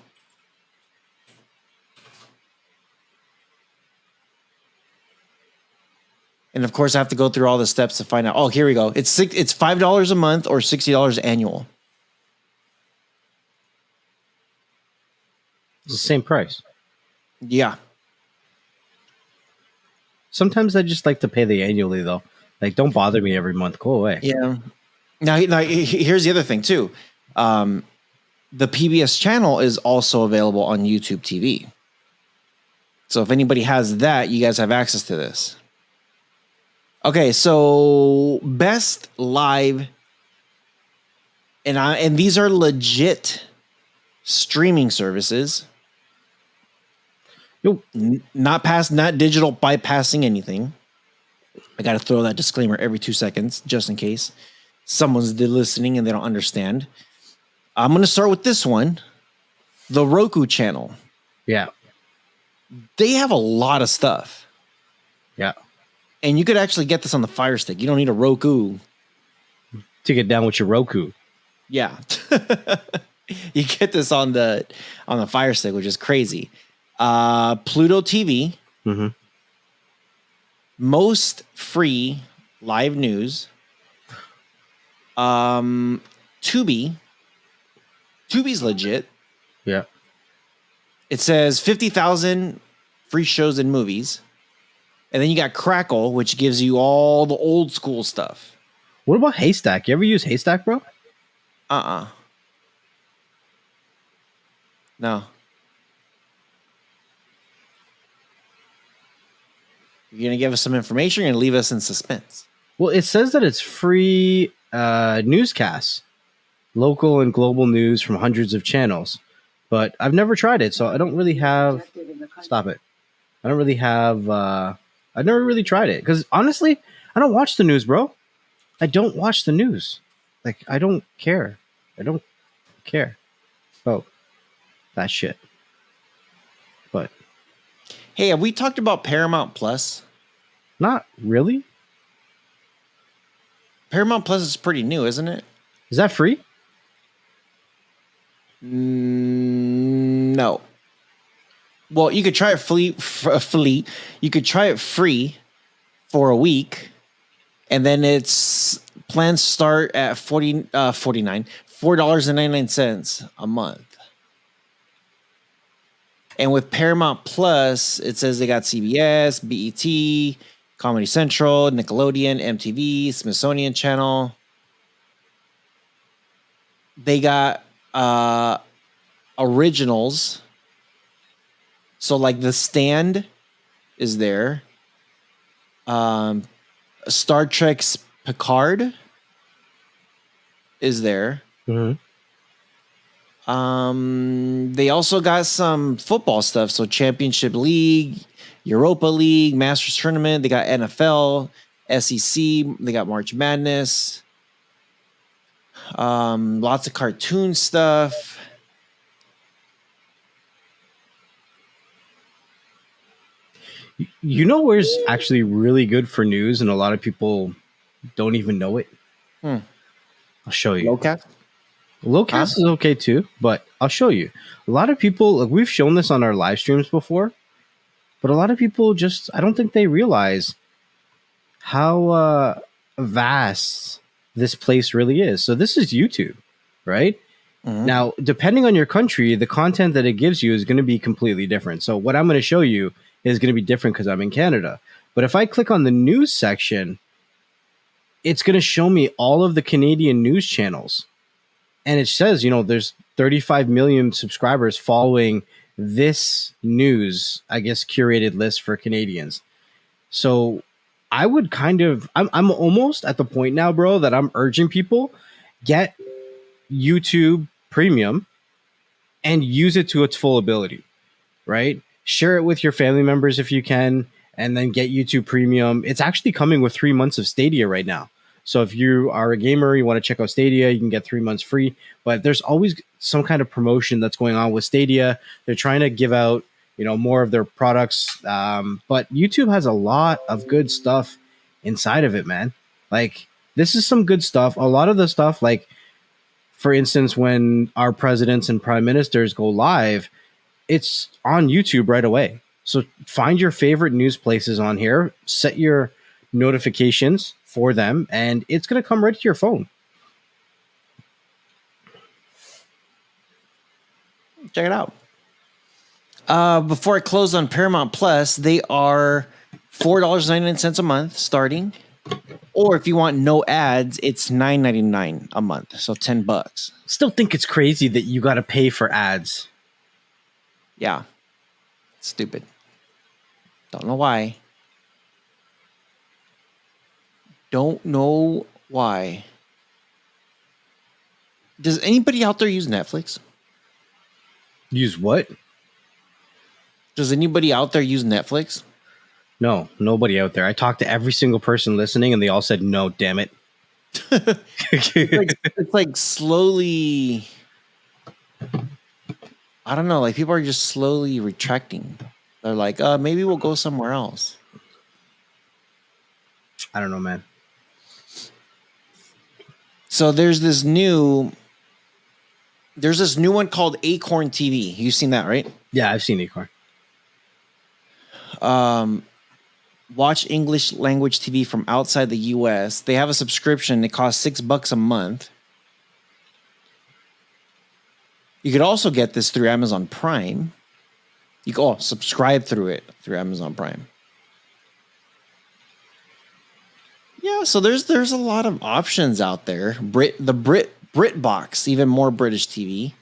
And of course, I have to go through all the steps to find out. Oh, here we go. It's $5 a month or $60 annual. It's the same price. Yeah. Sometimes I just like to pay the annually though. Like, don't bother me every month. Go away. Yeah. Now here's the other thing too. The PBS channel is also available on YouTube TV. So if anybody has that, you guys have access to this. Okay, so best live, and these are legit streaming services. Yo, Not digital bypassing anything. I got to throw that disclaimer every 2 seconds just in case someone's listening and they don't understand. I'm going to start with this one. The Roku channel. yeah. They have a lot of stuff. Yeah. And you could actually get this on the Fire Stick. You don't need a Roku To get down with your Roku. Yeah. You get this on the Fire Stick, which is crazy. Pluto TV. Mm-hmm. Most free live news. Tubi. Tubi's legit. Yeah. It says 50,000 free shows and movies. And then you got Crackle, which gives you all the old school stuff. What about Haystack? You ever use Haystack, bro? No. You're going to give us some information? You're going to leave us in suspense. Well, it says that it's free newscasts, local and global news from hundreds of channels. But I've never tried it, so I don't really have... Stop it. I don't really have... I've never really tried it. Because honestly, I don't watch the news, bro. I don't watch the news. Like, I don't care. I don't care about that shit. But... Hey, have we talked about Paramount Plus? Not really. Paramount Plus is pretty new, isn't it? Is that free? No. Well, you could try it Flea. You could try it free for a week, and then its plans start at $4.99 a month. And with Paramount Plus, it says they got CBS, BET, Comedy Central, Nickelodeon, MTV, Smithsonian Channel. They got originals. So like The Stand is there. Star Trek's Picard is there. Mm-hmm. They also got some football stuff. So Championship League, Europa League, Masters Tournament. They got NFL, SEC. They got March Madness. Lots of cartoon stuff. You know where's actually really good for news and a lot of people don't even know it? I'll show you. Lowcast? Lowcast is okay too, but I'll show you. A lot of people, like we've shown this on our live streams before, but a lot of people just, I don't think they realize how vast this place really is. So this is YouTube, right? Mm-hmm. Now, depending on your country, the content that it gives you is going to be completely different. So what I'm going to show you is going to be different because I'm in Canada. But if I click on the news section, it's going to show me all of the Canadian news channels. And it says, you know, there's 35 million subscribers following this news, I guess, curated list for Canadians. So I would kind of, I'm almost at the point now, bro, that I'm urging people, get YouTube Premium and use it to its full ability, right? Share it with your family members if you can, and then get YouTube Premium. It's actually coming with 3 months of Stadia right now. So if you are a gamer, you want to check out Stadia, you can get 3 months free. But there's always some kind of promotion that's going on with Stadia. They're trying to give out, you know, more of their products. But YouTube has a lot of good stuff inside of it, man. Like, this is some good stuff. A lot of the stuff, like, for instance, when our presidents and prime ministers go live, it's on YouTube right away. So find your favorite news places on here, set your notifications for them, and it's going to come right to your phone. Check it out. Before I close on Paramount Plus, they are $4.99 a month starting. Or if you want no ads, it's $9.99 a month, so $10. Still think it's crazy that you got to pay for ads. Yeah. Stupid. Don't know why. Don't know why. Does anybody out there use Netflix? Use what? Does anybody out there use Netflix? No, nobody out there. I talked to every single person listening, and they all said no. Damn it. It's like slowly. I don't know. Like people are just slowly retracting. They're like, maybe we'll go somewhere else. I don't know, man. So there's this new one called Acorn TV. You've seen that, right? Yeah, I've seen Acorn. Watch English language TV from outside the US. They have a subscription. It costs $6 a month. You could also get this through Amazon Prime. You can subscribe through Amazon Prime. Yeah, so there's a lot of options out there. BritBox, even more British TV.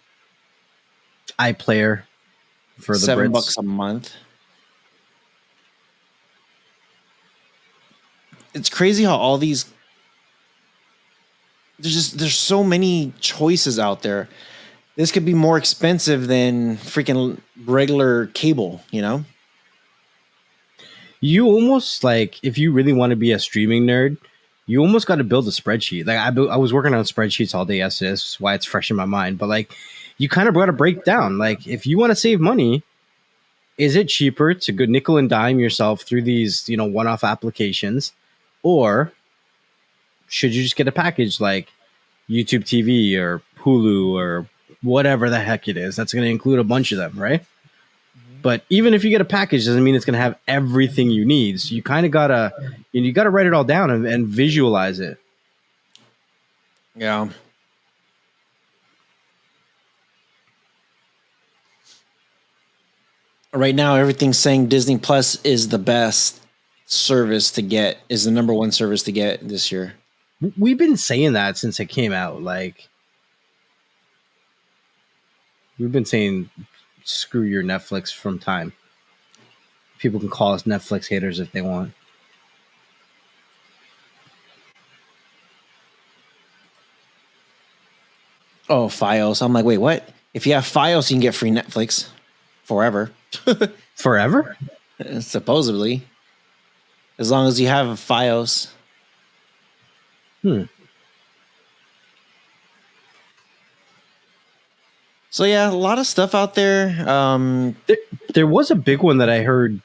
iPlayer for the $7 Brits. a month. It's crazy how all these there's so many choices out there. This could be more expensive than freaking regular cable, you know? You almost like, if you really want to be a streaming nerd, you almost got to build a spreadsheet. Like I was working on spreadsheets all day yesterday. That's why it's fresh in my mind. But like, you kind of got to break down. Like, if you want to save money, is it cheaper to go nickel and dime yourself through these, one-off applications, or should you just get a package like YouTube TV or Hulu or whatever the heck it is? That's going to include a bunch of them, right? But even if you get a package, doesn't mean it's going to have everything you need. So you kind of gotta, you gotta write it all down and visualize it. Yeah. Right now, everything's saying Disney Plus is the best service to get, is the number one service to get this year. We've been saying that since it came out. Like, we've been saying, screw your Netflix from time. People can call us Netflix haters if they want. Oh, Fios. I'm like, wait, what? If you have Fios, you can get free Netflix forever. Forever? Supposedly. As long as you have Fios. So yeah, a lot of stuff out there. There was a big one that I heard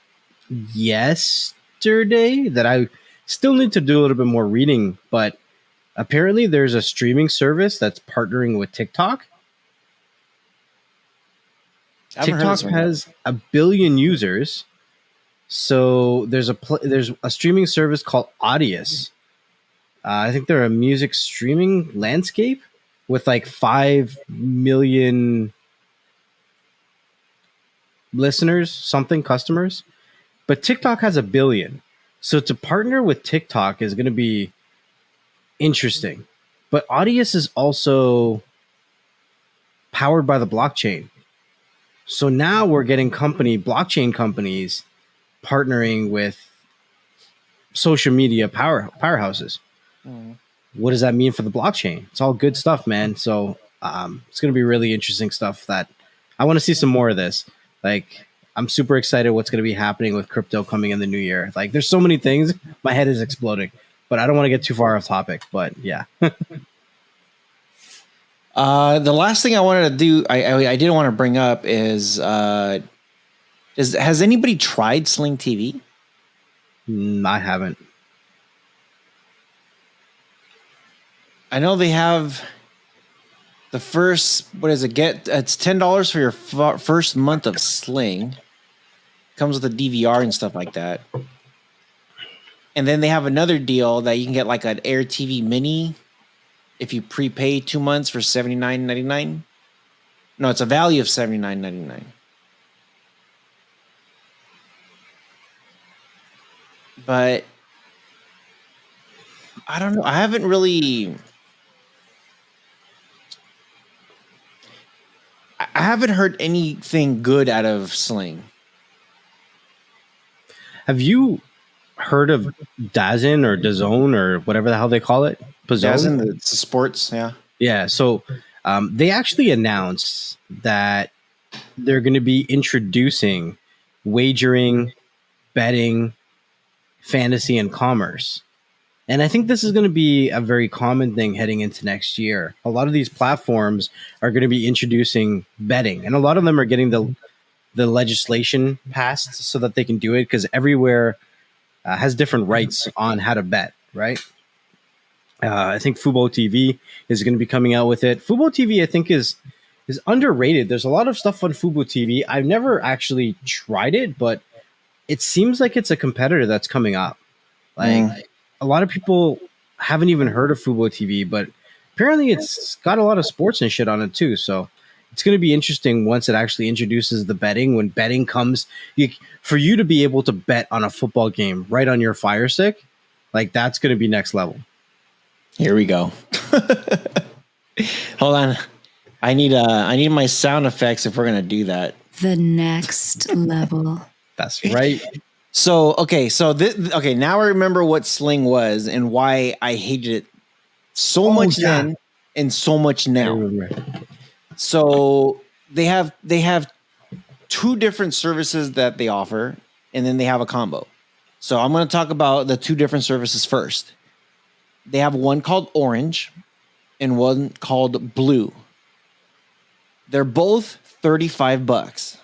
yesterday that I still need to do a little bit more reading, but apparently there's a streaming service that's partnering with TikTok. TikTok has 1 billion users. So there's a streaming service called Audius. I think they're a music streaming landscape with like 5 million listeners, customers. But TikTok has 1 billion. So to partner with TikTok is going to be interesting. But Audius is also powered by the blockchain. So now we're getting blockchain companies partnering with social media powerhouses. What does that mean for the blockchain? It's all good stuff, man. So it's going to be really interesting stuff that I want to see some more of this. Like, I'm super excited what's going to be happening with crypto coming in the new year. Like, there's so many things. My head is exploding, but I don't want to get too far off topic. But yeah. The last thing I wanted to do, I didn't want to bring up is has anybody tried Sling TV? I haven't. I know they have the first, it's $10 for your first month of Sling. Comes with a DVR and stuff like that. And then they have another deal that you can get like an Air TV Mini if you prepay 2 months for $79.99. No, it's a value of $79.99. But I don't know. I haven't heard anything good out of Sling. Have you heard of DAZN or DAZN or whatever the hell they call it? DAZN, it's sports, yeah. Yeah, so they actually announced that they're going to be introducing wagering, betting, fantasy, and commerce. And I think this is going to be a very common thing heading into next year. A lot of these platforms are going to be introducing betting, and a lot of them are getting the legislation passed so that they can do it, because everywhere has different rights on how to bet, right? I think Fubo TV is going to be coming out with it. Fubo TV, I think, is underrated. There's a lot of stuff on Fubo TV. I've never actually tried it, but it seems like it's a competitor that's coming up. Like a lot of people haven't even heard of Fubo TV, but apparently it's got a lot of sports and shit on it too. So it's going to be interesting once it actually introduces the betting. When betting comes, for you to be able to bet on a football game right on your Fire Stick, like that's going to be next level. Here we go. Hold on. I need my sound effects if we're gonna do that. The next level. That's right. So okay, now I remember what Sling was and why I hated it so much then and so much now. So they have two different services that they offer, and then they have a combo. So I'm going to talk about the two different services first. They have one called Orange and one called Blue. They're both $35.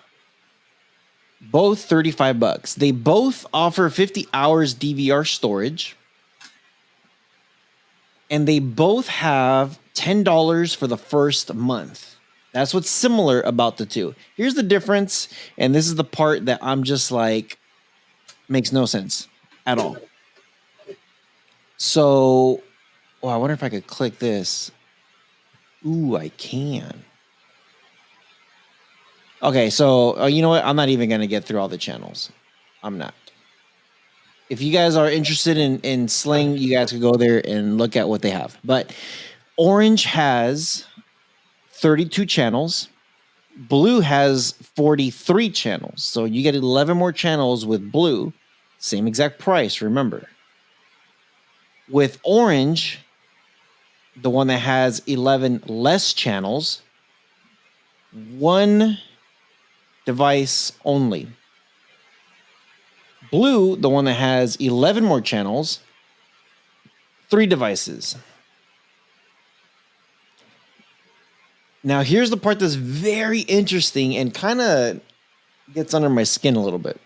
Both $35. They both offer 50 hours DVR storage. And they both have $10 for the first month. That's what's similar about the two. Here's the difference, and this is the part that I'm just like, makes no sense at all. So, I wonder if I could click this. Ooh, I can. Okay, so you know what? I'm not even going to get through all the channels. I'm not. If you guys are interested in Sling, you guys could go there and look at what they have. But Orange has 32 channels. Blue has 43 channels. So you get 11 more channels with Blue. Same exact price, remember. With Orange, the one that has 11 less channels, one device only. Blue, the one that has 11 more channels, 3 devices. Now, here's the part that's very interesting and kind of gets under my skin a little bit.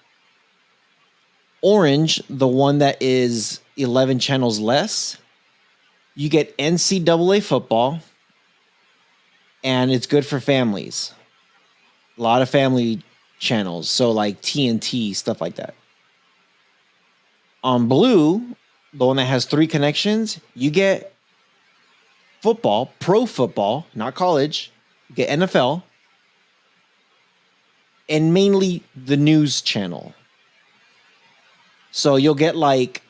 Orange, the one that is 11 channels less, you get NCAA football, and it's good for families. A lot of family channels, so like TNT, stuff like that. On Blue, the one that has 3 connections, you get football, pro football, not college. You get NFL, and mainly the news channel. So you'll get like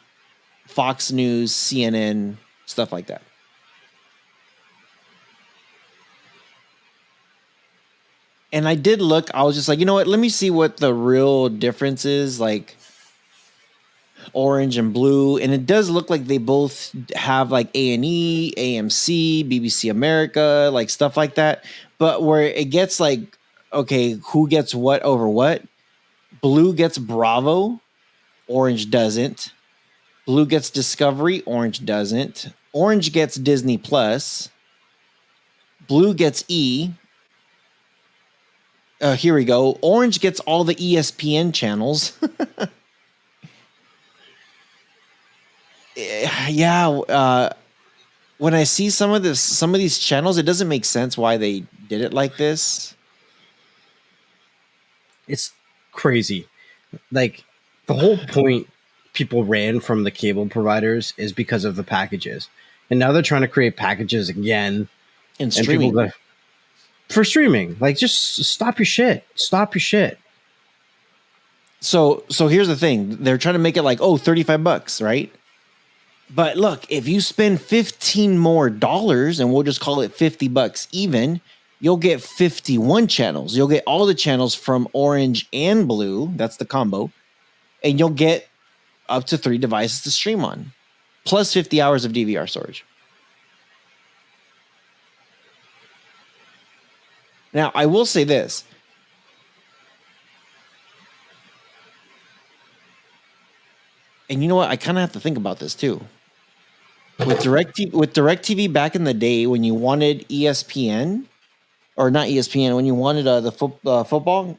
Fox News, CNN, stuff like that. And I did look, I was just like, you know what? Let me see what the real difference is, like Orange and Blue. And it does look like they both have like A&E, AMC, BBC America, like stuff like that. But where it gets like, okay, who gets what over what? Blue gets Bravo, Orange doesn't. Blue gets Discovery, Orange doesn't. Orange gets Disney Plus. Blue gets E. Here we go. Orange gets all the ESPN channels. Yeah. When I see some of these channels, it doesn't make sense why they did it like this. It's crazy. Like the whole point people ran from the cable providers is because of the packages. And now they're trying to create packages again. And streaming. For streaming. Like, just stop your shit. Stop your shit. So here's the thing. They're trying to make it like, $35, right? But look, if you spend $15 more, and we'll just call it $50 even, you'll get 51 channels. You'll get all the channels from Orange and Blue. That's the combo. And you'll get up to 3 devices to stream on, plus 50 hours of DVR storage. Now, I will say this. And you know what? I kind of have to think about this too. With DirecTV back in the day, when you wanted ESPN, or not ESPN, when you wanted the football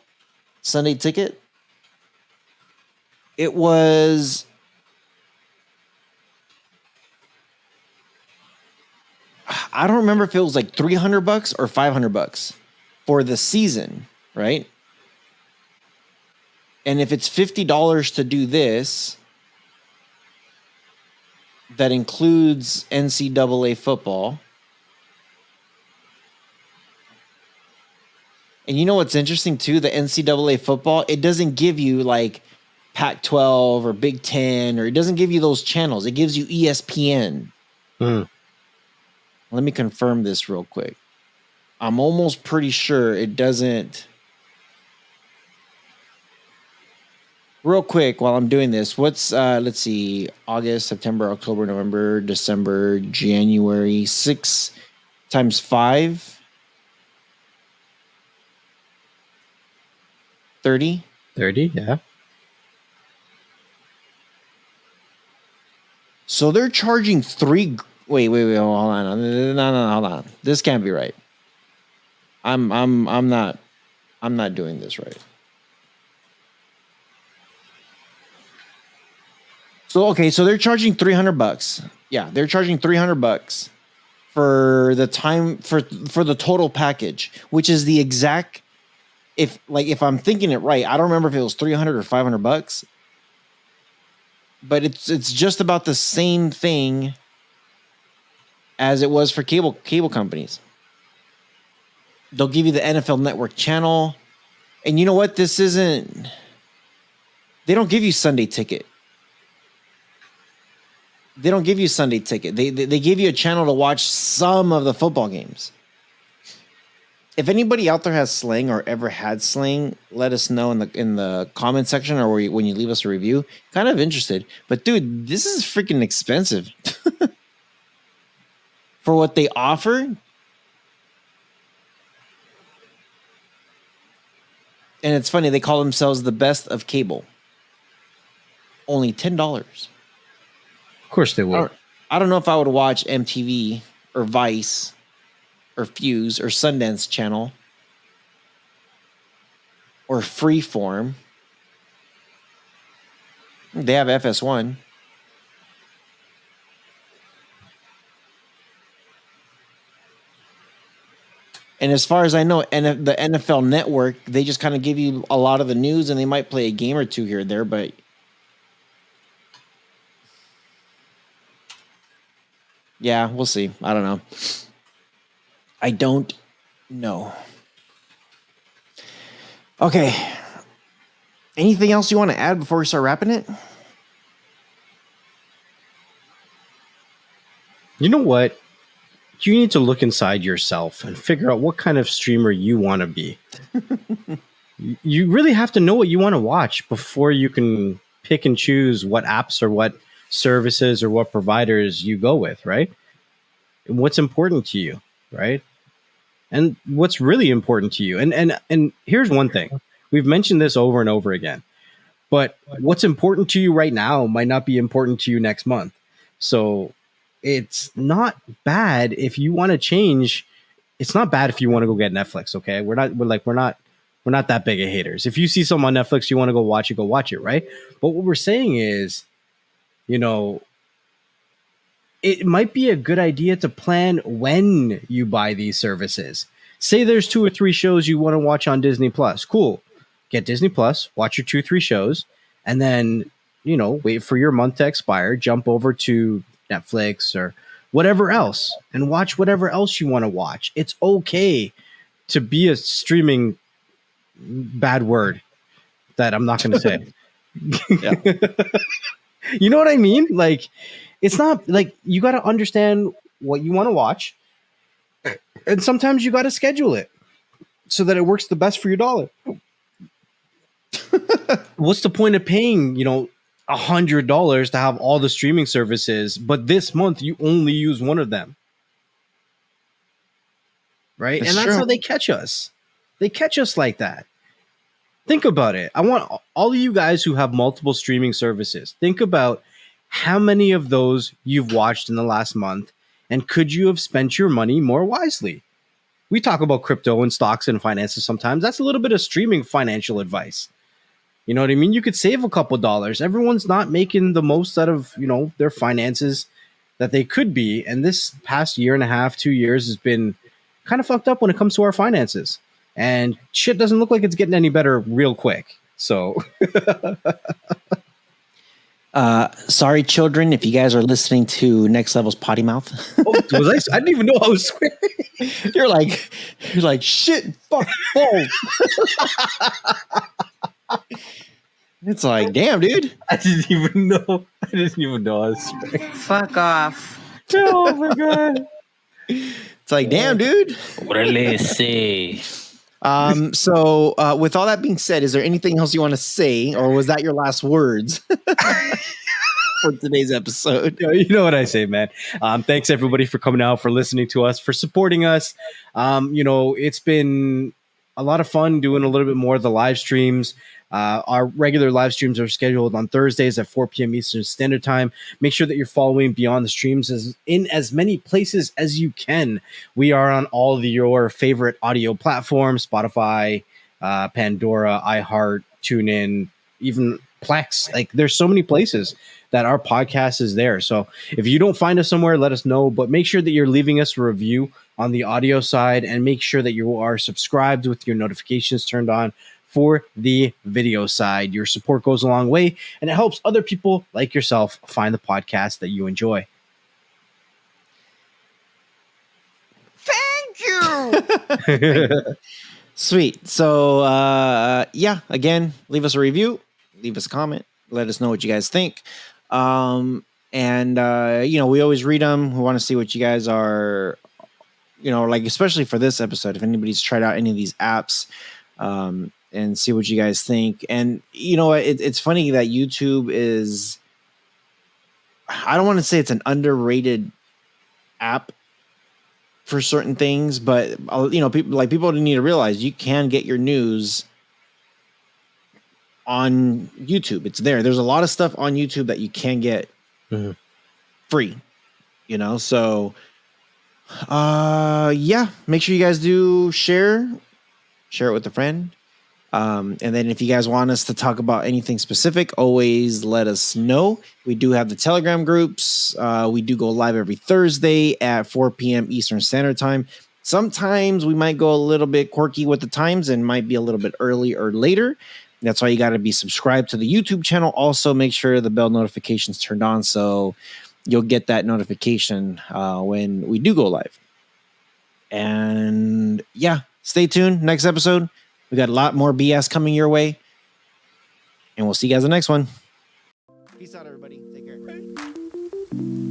Sunday ticket, it was, I don't remember if it was like $300 or $500 for the season, right? And if it's $50 to do this, that includes NCAA football. And you know what's interesting too? The NCAA football, it doesn't give you like Pac-12 or Big Ten, or it doesn't give you those channels. It gives you ESPN. Let me confirm this real quick. I'm almost pretty sure it doesn't. Real quick, while I'm doing this, what's let's see, August, September, October, November, December, January, 6 times 5, 30. 30, yeah. So they're charging wait, hold on. No, hold on. This can't be right. I'm not doing this right. So so they're charging $300. Yeah, they're charging $300 for the time for the total package, which is the exact, if I'm thinking it right, I don't remember if it was $300 or $500, but it's just about the same thing as it was for cable companies. They'll give you the NFL Network channel, and you know what? They don't give you Sunday ticket. They don't give you Sunday ticket. They give you a channel to watch some of the football games. If anybody out there has Sling or ever had Sling, let us know in the comment section, or when you leave us a review. Kind of interested. But dude, this is freaking expensive for what they offer. And it's funny, they call themselves the best of cable. Only $10. Of course they will. I don't know if I would watch MTV or Vice or Fuse or Sundance Channel or Freeform. They have FS1. And as far as I know, the NFL Network, they just kind of give you a lot of the news, and they might play a game or two here or there, but yeah, we'll see. I don't know. I don't know. Okay. Anything else you want to add before we start wrapping it? You know what? You need to look inside yourself and figure out what kind of streamer you want to be. You really have to know what you want to watch before you can pick and choose what apps or what services or what providers you go with, right? What's important to you, right? And what's really important to you. And here's one thing. We've mentioned this over and over again. But what's important to you right now might not be important to you next month. So it's not bad if you want to change. It's not bad if you want to go get Netflix, okay? We're not that big of haters. If you see something on Netflix you want to go watch it, right? But what we're saying is, you know, it might be a good idea to plan when you buy these services. Say there's 2 or 3 shows you want to watch on Disney Plus. Cool. Get Disney Plus, watch your 2-3 shows, and then, you know, wait for your month to expire, jump over to Netflix or whatever else and watch whatever else you want to watch. It's okay to be a streaming, bad word that I'm not going to say. You know what I mean? Like, it's not like, you got to understand what you want to watch, and sometimes you got to schedule it so that it works the best for your dollar. What's the point of paying, you know, $100 to have all the streaming services, but this month you only use one of them? Right? That's true. How they catch us. They catch us like that. Think about it. I want all of you guys who have multiple streaming services, think about how many of those you've watched in the last month, and could you have spent your money more wisely? We talk about crypto and stocks and finances sometimes. That's a little bit of streaming financial advice. You know what I mean? You could save a couple dollars. Everyone's not making the most out of, their finances that they could be. And this past year and a half, 2 years has been kind of fucked up when it comes to our finances. And shit doesn't look like it's getting any better real quick. So sorry, children, if you guys are listening to Next Level's potty mouth. I didn't even know I was swearing. You're like shit, fuck, balls. It's like, damn, dude. I didn't even know I was swearing. Fuck off. Oh my god. It's like, damn, dude. Really say. So with all that being said, is there anything else you want to say, or was that your last words for today's episode? You know what I say, man. Thanks everybody for coming out, for listening to us, for supporting us. It's been a lot of fun doing a little bit more of the live streams. Our regular live streams are scheduled on Thursdays at 4 p.m. Eastern Standard Time. Make sure that you're following Beyond the Streams in as many places as you can. We are on all of your favorite audio platforms: Spotify, Pandora, iHeart, TuneIn, even Plex. Like, there's so many places that our podcast is there. So if you don't find us somewhere, let us know. But make sure that you're leaving us a review on the audio side, and make sure that you are subscribed with your notifications turned on for the video side. Your support goes a long way, and it helps other people like yourself find the podcast that you enjoy. Thank you. Sweet. So again, leave us a review, leave us a comment, let us know what you guys think. We always read them. We want to see what you guys are, especially for this episode, if anybody's tried out any of these apps, and see what you guys think. And it's funny that YouTube is, I don't want to say it's an underrated app for certain things, but people need to realize you can get your news on YouTube. It's there. There's a lot of stuff on YouTube that you can get free, so make sure you guys do share it with a friend. And then if you guys want us to talk about anything specific, always let us know. We do have the Telegram groups. We do go live every Thursday at 4 p.m. Eastern Standard Time. Sometimes we might go a little bit quirky with the times and might be a little bit early or later. That's why you got to be subscribed to the YouTube channel. Also, make sure the bell notification's turned on so you'll get that notification when we do go live. And stay tuned. Next episode, we got a lot more BS coming your way. And we'll see you guys in the next one. Peace out, everybody. Take care.